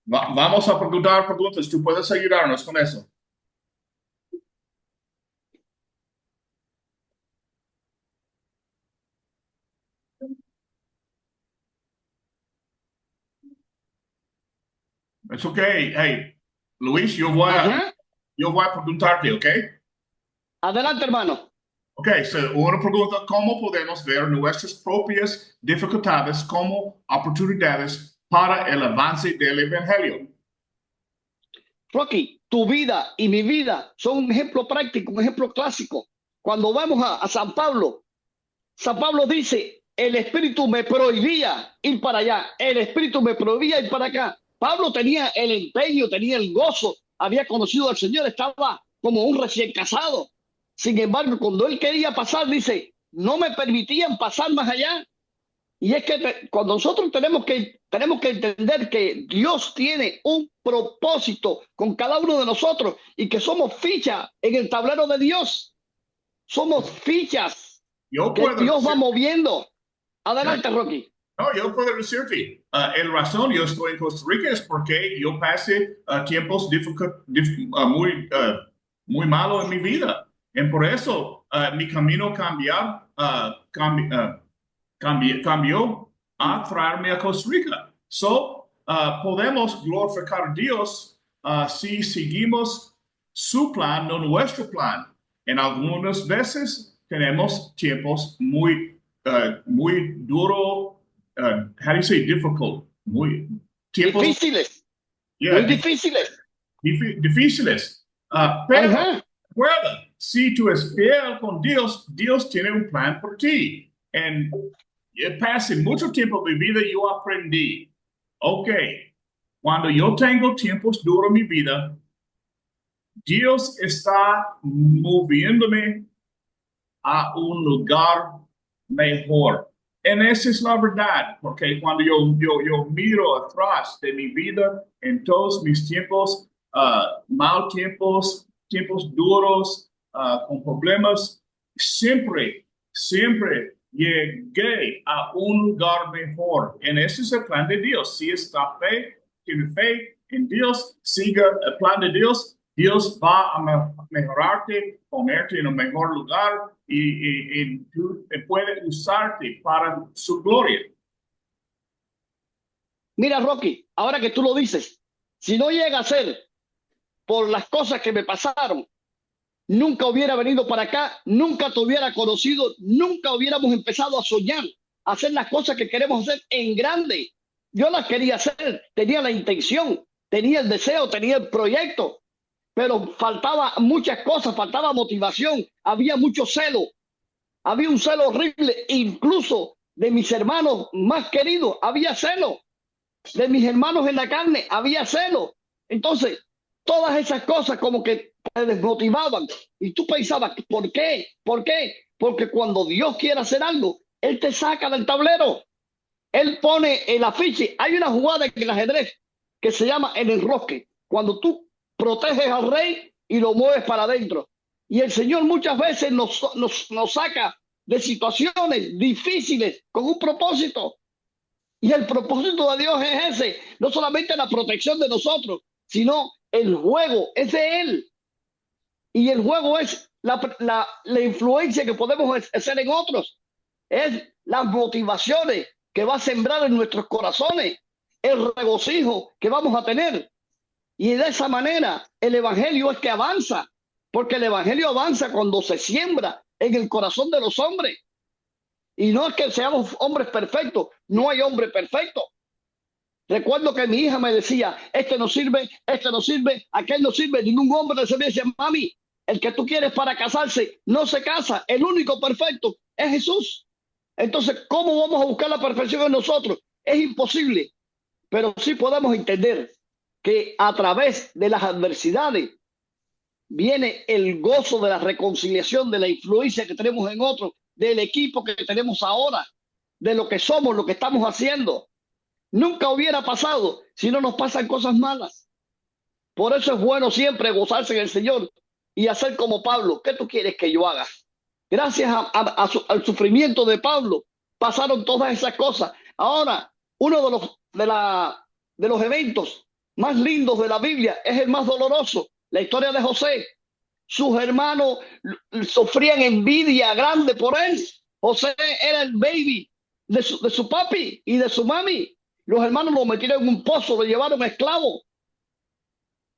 Vamos a preguntar preguntas, ¿tú puedes ayudarnos con eso? Es ok. Hey, Luis, Ajá. yo voy a preguntarte, ¿ok? Adelante, hermano. Ok, so una pregunta, ¿cómo podemos ver nuestras propias dificultades como oportunidades para el avance del Evangelio? Rocky, tu vida y mi vida son un ejemplo práctico, un ejemplo clásico. Cuando vamos a San Pablo dice, el Espíritu me prohibía ir para allá, el Espíritu me prohibía ir para acá. Pablo tenía el empeño, tenía el gozo, había conocido al Señor, estaba como un recién casado. Sin embargo, cuando él quería pasar, dice, no me permitían pasar más allá. Y es que cuando nosotros tenemos que entender que Dios tiene un propósito con cada uno de nosotros y que somos fichas en el tablero de Dios. Somos fichas Yo que puedo Dios va decir, moviendo. Adelante, Rocky. no, yo puedo decirte, el razón yo estoy en Costa Rica es porque yo pasé tiempos muy malos en mi vida. Y por eso mi camino cambió a traerme a Costa Rica. So, podemos glorificar a Dios si seguimos su plan, no nuestro plan. En algunas veces tenemos tiempos muy duro, how do you say difficult? Muy tiempos, Difíciles, yeah, muy difíciles. difíciles. Pero Ajá. recuerda, si tú eres fiel con Dios, Dios tiene un plan por ti. En pasé mucho tiempo en mi vida, yo aprendí, ok, cuando yo tengo tiempos duros en mi vida, Dios está moviéndome a un lugar mejor. En esa es la verdad, porque cuando yo miro atrás de mi vida, en todos mis tiempos, mal tiempos, tiempos duros, con problemas, siempre llegué a un lugar mejor. En ese es el plan de Dios. Si está tiene fe en Dios, siga el plan de Dios. Dios va a mejorarte, ponerte en un mejor lugar y puede usarte para su gloria. Mira, Rocky, ahora que tú lo dices, si no llega a ser por las cosas que me pasaron, nunca hubiera venido para acá, nunca te hubiera conocido, nunca hubiéramos empezado a soñar, a hacer las cosas que queremos hacer en grande. Yo las quería hacer, tenía la intención, tenía el deseo, tenía el proyecto, pero faltaba muchas cosas, faltaba motivación, había mucho celo, había un celo horrible, incluso de mis hermanos más queridos, había celo, de mis hermanos en la carne, había celo. Entonces, todas esas cosas como que te desmotivaban y tú pensabas, ¿por qué? ¿Por qué? Porque cuando Dios quiere hacer algo, Él te saca del tablero, Él pone el afiche. Hay una jugada en el ajedrez que se llama el enrosque, cuando tú proteges al rey y lo mueves para adentro. Y el Señor muchas veces nos saca de situaciones difíciles con un propósito. Y el propósito de Dios es ese, no solamente la protección de nosotros, sino el juego es de Él. Y el juego es la influencia que podemos hacer en otros, es las motivaciones que va a sembrar en nuestros corazones, el regocijo que vamos a tener. Y de esa manera el evangelio es que avanza, porque el evangelio avanza cuando se siembra en el corazón de los hombres. Y no es que seamos hombres perfectos, no hay hombre perfecto. Recuerdo que mi hija me decía, este no sirve, aquel no sirve, ningún hombre se me dice, mami, el que tú quieres para casarse no se casa, el único perfecto es Jesús. Entonces, ¿cómo vamos a buscar la perfección en nosotros? Es imposible, pero sí podemos entender que a través de las adversidades viene el gozo de la reconciliación, de la influencia que tenemos en otros, del equipo que tenemos ahora, de lo que somos, lo que estamos haciendo. Nunca hubiera pasado si no nos pasan cosas malas. Por eso es bueno siempre gozarse en el Señor y hacer como Pablo. ¿Qué tú quieres que yo haga? Gracias al sufrimiento de Pablo pasaron todas esas cosas. Ahora, uno de los eventos más lindos de la Biblia es el más doloroso, la historia de José. Sus hermanos sufrían envidia grande por él. José era el baby de su papi y de su mami. Los hermanos lo metieron en un pozo, lo llevaron esclavo.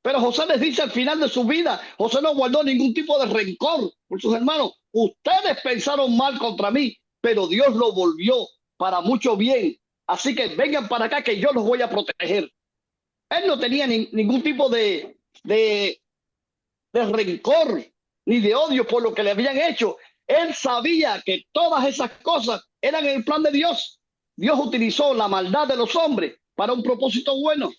Pero José les dice al final de su vida, José no guardó ningún tipo de rencor por sus hermanos. Ustedes pensaron mal contra mí, pero Dios lo volvió para mucho bien. Así que vengan para acá que yo los voy a proteger. Él no tenía ningún tipo de rencor ni de odio por lo que le habían hecho. Él sabía que todas esas cosas eran el plan de Dios. Dios utilizó la maldad de los hombres para un propósito bueno.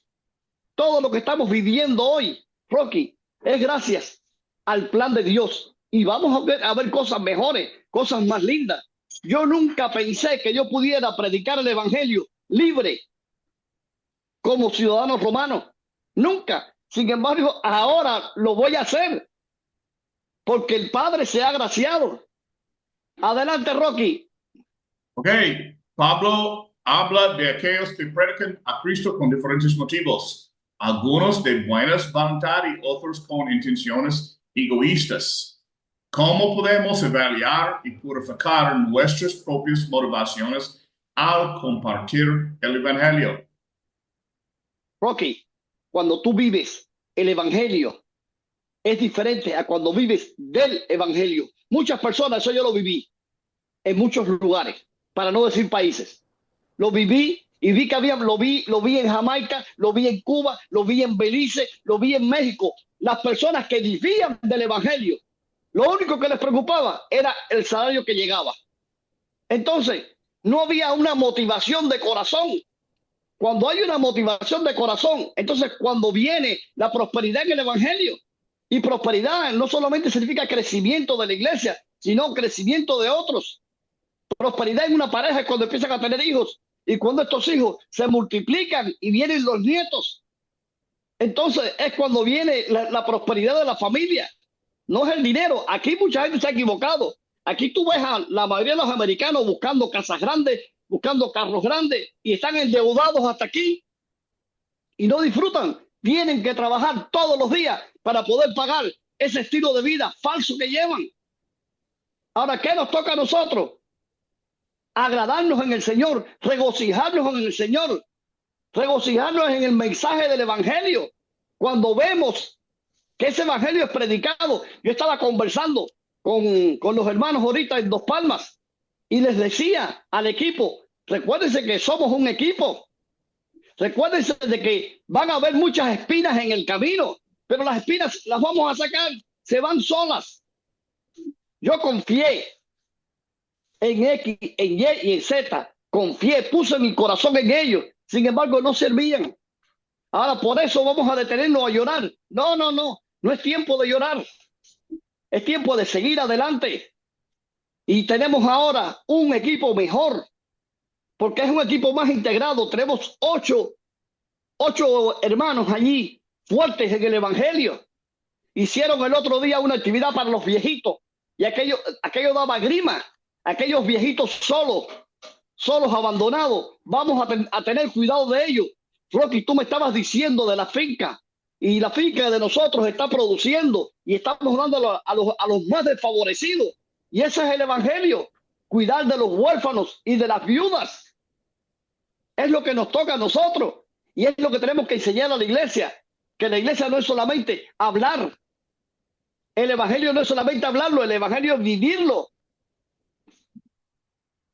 Todo lo que estamos viviendo hoy, Rocky, es gracias al plan de Dios. Y vamos a ver cosas mejores, cosas más lindas. Yo nunca pensé que yo pudiera predicar el evangelio libre como ciudadano romano. Nunca. Sin embargo, ahora lo voy a hacer porque el Padre se ha agraciado. Adelante, Rocky. Ok, Pablo habla de aquellos que predican a Cristo con diferentes motivos, algunos de buenas voluntad y otros con intenciones egoístas. ¿Cómo podemos evaluar y purificar nuestras propias motivaciones al compartir el Evangelio? Rocky, cuando tú vives el Evangelio, es diferente a cuando vives del Evangelio. Muchas personas, eso yo lo viví en muchos lugares, para no decir países. Lo viví y vi que lo vi en Jamaica, lo vi en Cuba, lo vi en Belice, lo vi en México. Las personas que vivían del Evangelio, lo único que les preocupaba era el salario que llegaba. Entonces, no había una motivación de corazón. Cuando hay una motivación de corazón, entonces cuando viene la prosperidad en el Evangelio, y prosperidad no solamente significa crecimiento de la iglesia, sino crecimiento de otros. Prosperidad en una pareja es cuando empiezan a tener hijos y cuando estos hijos se multiplican y vienen los nietos. Entonces es cuando viene la prosperidad de la familia. No es el dinero. Aquí mucha gente se ha equivocado. Aquí tú ves a la mayoría de los americanos buscando casas grandes, buscando carros grandes y están endeudados hasta aquí y no disfrutan. Tienen que trabajar todos los días para poder pagar ese estilo de vida falso que llevan. Ahora, ¿qué nos toca a nosotros? Agradarnos en el Señor, regocijarnos en el Señor, regocijarnos en el mensaje del Evangelio. Cuando vemos que ese Evangelio es predicado, yo estaba conversando con los hermanos ahorita en Dos Palmas y les decía al equipo, recuérdense que somos un equipo. Recuérdense de que van a haber muchas espinas en el camino, pero las espinas las vamos a sacar, se van solas. Yo confié en X, en Y y en Z, confié, puse mi corazón en ellos, sin embargo no servían. Ahora por eso vamos a detenernos a llorar. No, no, no, no es tiempo de llorar, es tiempo de seguir adelante. Y tenemos ahora un equipo mejor, porque es un equipo más integrado. Tenemos ocho hermanos allí, fuertes en el Evangelio. Hicieron el otro día una actividad para los viejitos y aquello daba grima. Aquellos viejitos solos, abandonados, vamos a tener cuidado de ellos. Rocky, tú me estabas diciendo de la finca. y la finca de nosotros está produciendo y estamos dándolo a los más desfavorecidos. Y ese es el evangelio, cuidar de los huérfanos y de las viudas. Es lo que nos toca a nosotros y es lo que tenemos que enseñar a la iglesia, que la iglesia no es solamente hablar. El evangelio no es solamente hablarlo, el evangelio es vivirlo.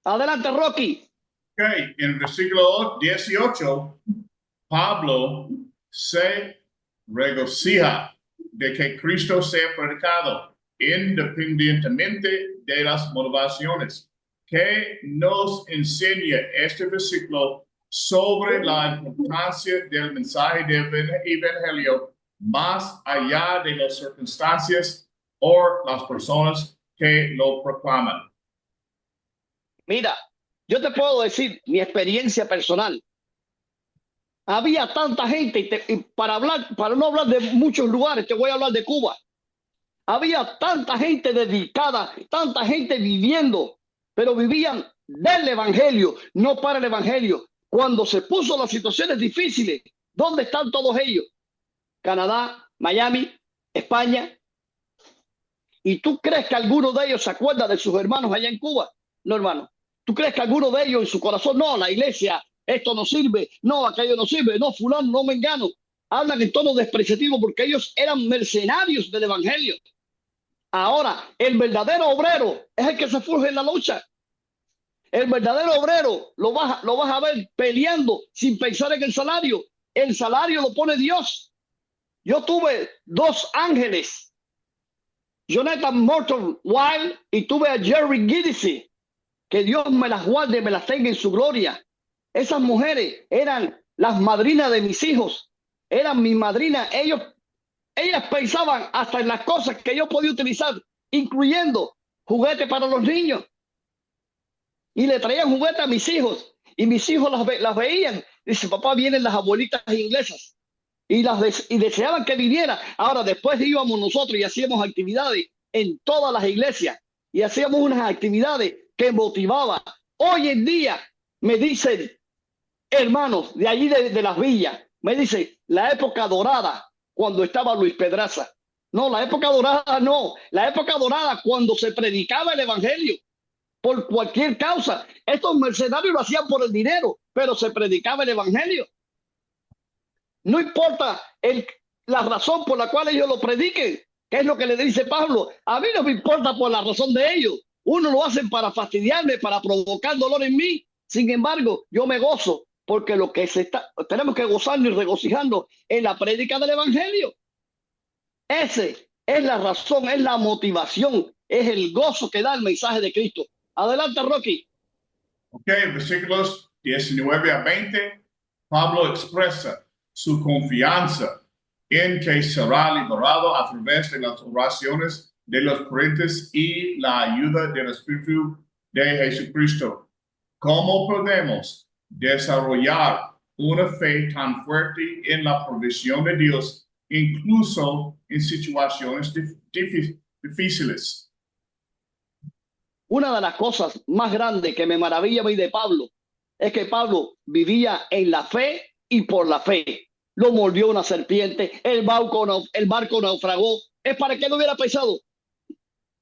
Adelante, Rocky. Okay, en el versículo 18, Pablo se regocija de que Cristo sea predicado, independientemente de las motivaciones. ¿Qué nos enseña este versículo sobre la importancia del mensaje del evangelio más allá de las circunstancias o las personas que lo proclaman? Mira, yo te puedo decir mi experiencia personal. Había tanta gente, y para no hablar de muchos lugares, te voy a hablar de Cuba. Había tanta gente dedicada, tanta gente viviendo, pero vivían del evangelio, no para el evangelio. Cuando se puso las situaciones difíciles, ¿dónde están todos ellos? Canadá, Miami, España. ¿Y tú crees que alguno de ellos se acuerda de sus hermanos allá en Cuba? No, hermano. ¿Tú crees que alguno de ellos en su corazón, no, la iglesia, esto no sirve, no, aquello no sirve, no, fulano, no, mengano? Hablan en tono despreciativo porque ellos eran mercenarios del evangelio. Ahora, el verdadero obrero es el que se forja en la lucha. El verdadero obrero lo vas a ver peleando sin pensar en el salario. El salario lo pone Dios. Yo tuve dos ángeles, Jonathan Morton Wild y tuve a Jerry Giddisy. Que Dios me las guarde y me las tenga en su gloria. Esas mujeres eran las madrinas de mis hijos, eran mi madrina. Ellas pensaban hasta en las cosas que yo podía utilizar, incluyendo juguetes para los niños. Y le traían juguetes a mis hijos. Y mis hijos las veían. Dice, papá, vienen las abuelitas inglesas. Y deseaban que viniera. Ahora, después íbamos nosotros y hacíamos actividades en todas las iglesias. Y hacíamos unas actividades que motivaban. Hoy en día me dicen, hermanos, de allí de las villas, me dicen, la época dorada, cuando estaba Luis Pedraza. No, la época dorada no. La época dorada cuando se predicaba el evangelio por cualquier causa. Estos mercenarios lo hacían por el dinero, pero se predicaba el evangelio. No importa la razón por la cual ellos lo prediquen, que es lo que le dice Pablo. A mí no me importa por la razón de ellos. Uno lo hacen para fastidiarme, para provocar dolor en mí. Sin embargo, yo me gozo porque tenemos que gozarnos y regocijarnos en la prédica del evangelio. Ese es la razón, es la motivación, es el gozo que da el mensaje de Cristo. Adelante, Rocky. Ok, versículos 19 a 20, Pablo expresa su confianza en que será liberado a través de las oraciones de los creyentes y la ayuda del Espíritu de Jesucristo. ¿Cómo podemos desarrollar una fe tan fuerte en la provisión de Dios, incluso en situaciones difíciles? Una de las cosas más grandes que me maravilla a mí de Pablo es que Pablo vivía en la fe y por la fe. Lo mordió una serpiente, el barco naufragó. Es para que no hubiera pensado,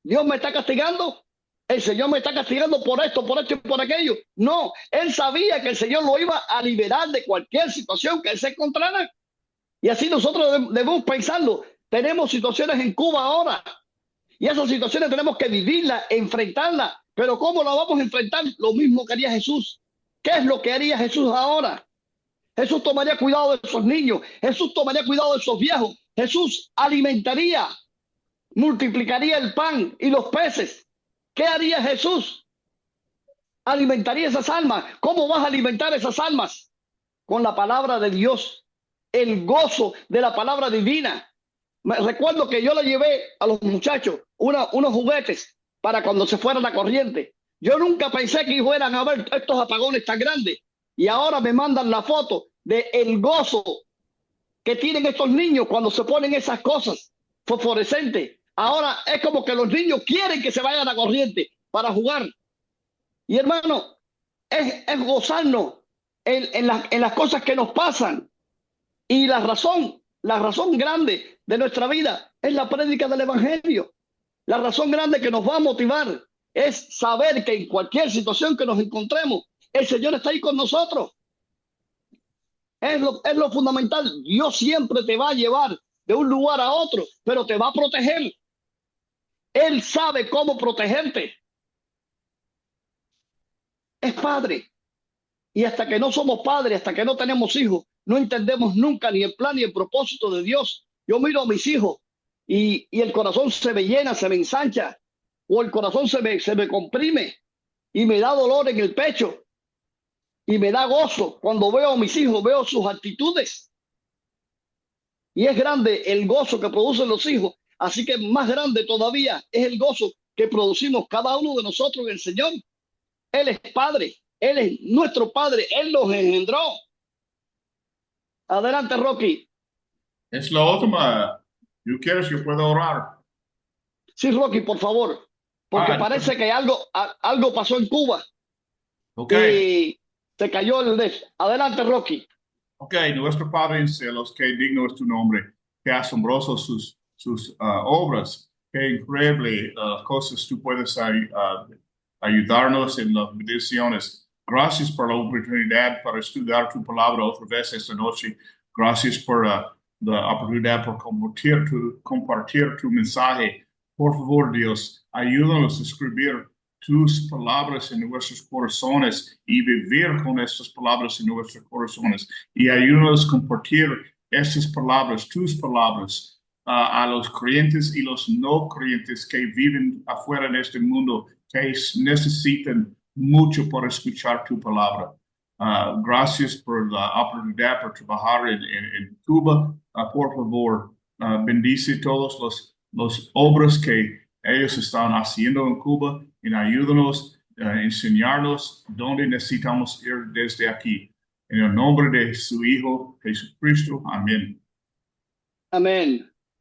Dios me está castigando, el Señor me está castigando por esto y por aquello. No, él sabía que el Señor lo iba a liberar de cualquier situación que él se encontrara. Y así nosotros debemos pensarlo. Tenemos situaciones en Cuba ahora. Y esas situaciones tenemos que vivirlas, enfrentarlas. Pero ¿cómo las vamos a enfrentar? Lo mismo que haría Jesús. ¿Qué es lo que haría Jesús ahora? Jesús tomaría cuidado de esos niños. Jesús tomaría cuidado de esos viejos. Jesús alimentaría, multiplicaría el pan y los peces. ¿Qué haría Jesús? Alimentaría esas almas. ¿Cómo vas a alimentar esas almas? Con la palabra de Dios. El gozo de la palabra divina. Me recuerdo que yo le llevé a los muchachos unos juguetes para cuando se fuera la corriente. Yo nunca pensé que fueran a ver estos apagones tan grandes. Y ahora me mandan la foto del gozo que tienen estos niños cuando se ponen esas cosas fosforescentes. Ahora es como que los niños quieren que se vaya la corriente para jugar. Y hermano, es gozarnos en las cosas que nos pasan. Y la razón La razón grande de nuestra vida es la prédica del Evangelio. La razón grande que nos va a motivar es saber que en cualquier situación que nos encontremos, el Señor está ahí con nosotros. Es lo fundamental. Dios siempre te va a llevar de un lugar a otro, pero te va a proteger. Él sabe cómo protegerte. Es Padre. Y hasta que no somos padres, hasta que no tenemos hijos, no entendemos nunca ni el plan ni el propósito de Dios. Yo miro a mis hijos y el corazón se me llena, se me ensancha, o el corazón se me comprime y me da dolor en el pecho y me da gozo cuando veo a mis hijos, veo sus actitudes. Y es grande el gozo que producen los hijos. Así que más grande todavía es el gozo que producimos cada uno de nosotros en el Señor. Él es Padre, Él es nuestro Padre, Él nos engendró. Adelante, Rocky. Es la última. ¿Tú quieres? Yo puedo orar. Sí, Rocky, por favor, porque Ah, parece que algo pasó en Cuba ok. y se cayó el de. Adelante, Rocky. Ok, nuestro Padre en cielos, qué digno es tu nombre, qué asombrosos sus obras, qué increíble cosas tú puedes ayudarnos en las bendiciones. Gracias por la oportunidad para estudiar tu palabra otra vez esta noche. Gracias por la oportunidad por compartir tu mensaje. Por favor, Dios, ayúdanos a escribir tus palabras en nuestros corazones y vivir con estas palabras en nuestros corazones y ayúdanos a compartir estas palabras, tus palabras, a los creyentes y los no creyentes que viven afuera en este mundo, que necesitan mucho para escuchar tu palabra. Gracias por la oportunidad para trabajar en Cuba. Por favor, bendice todos los obras que ellos están haciendo en Cuba y ayúdanos a enseñarnos dónde necesitamos ir desde aquí. En el nombre de su Hijo Jesucristo. Amén. Amén.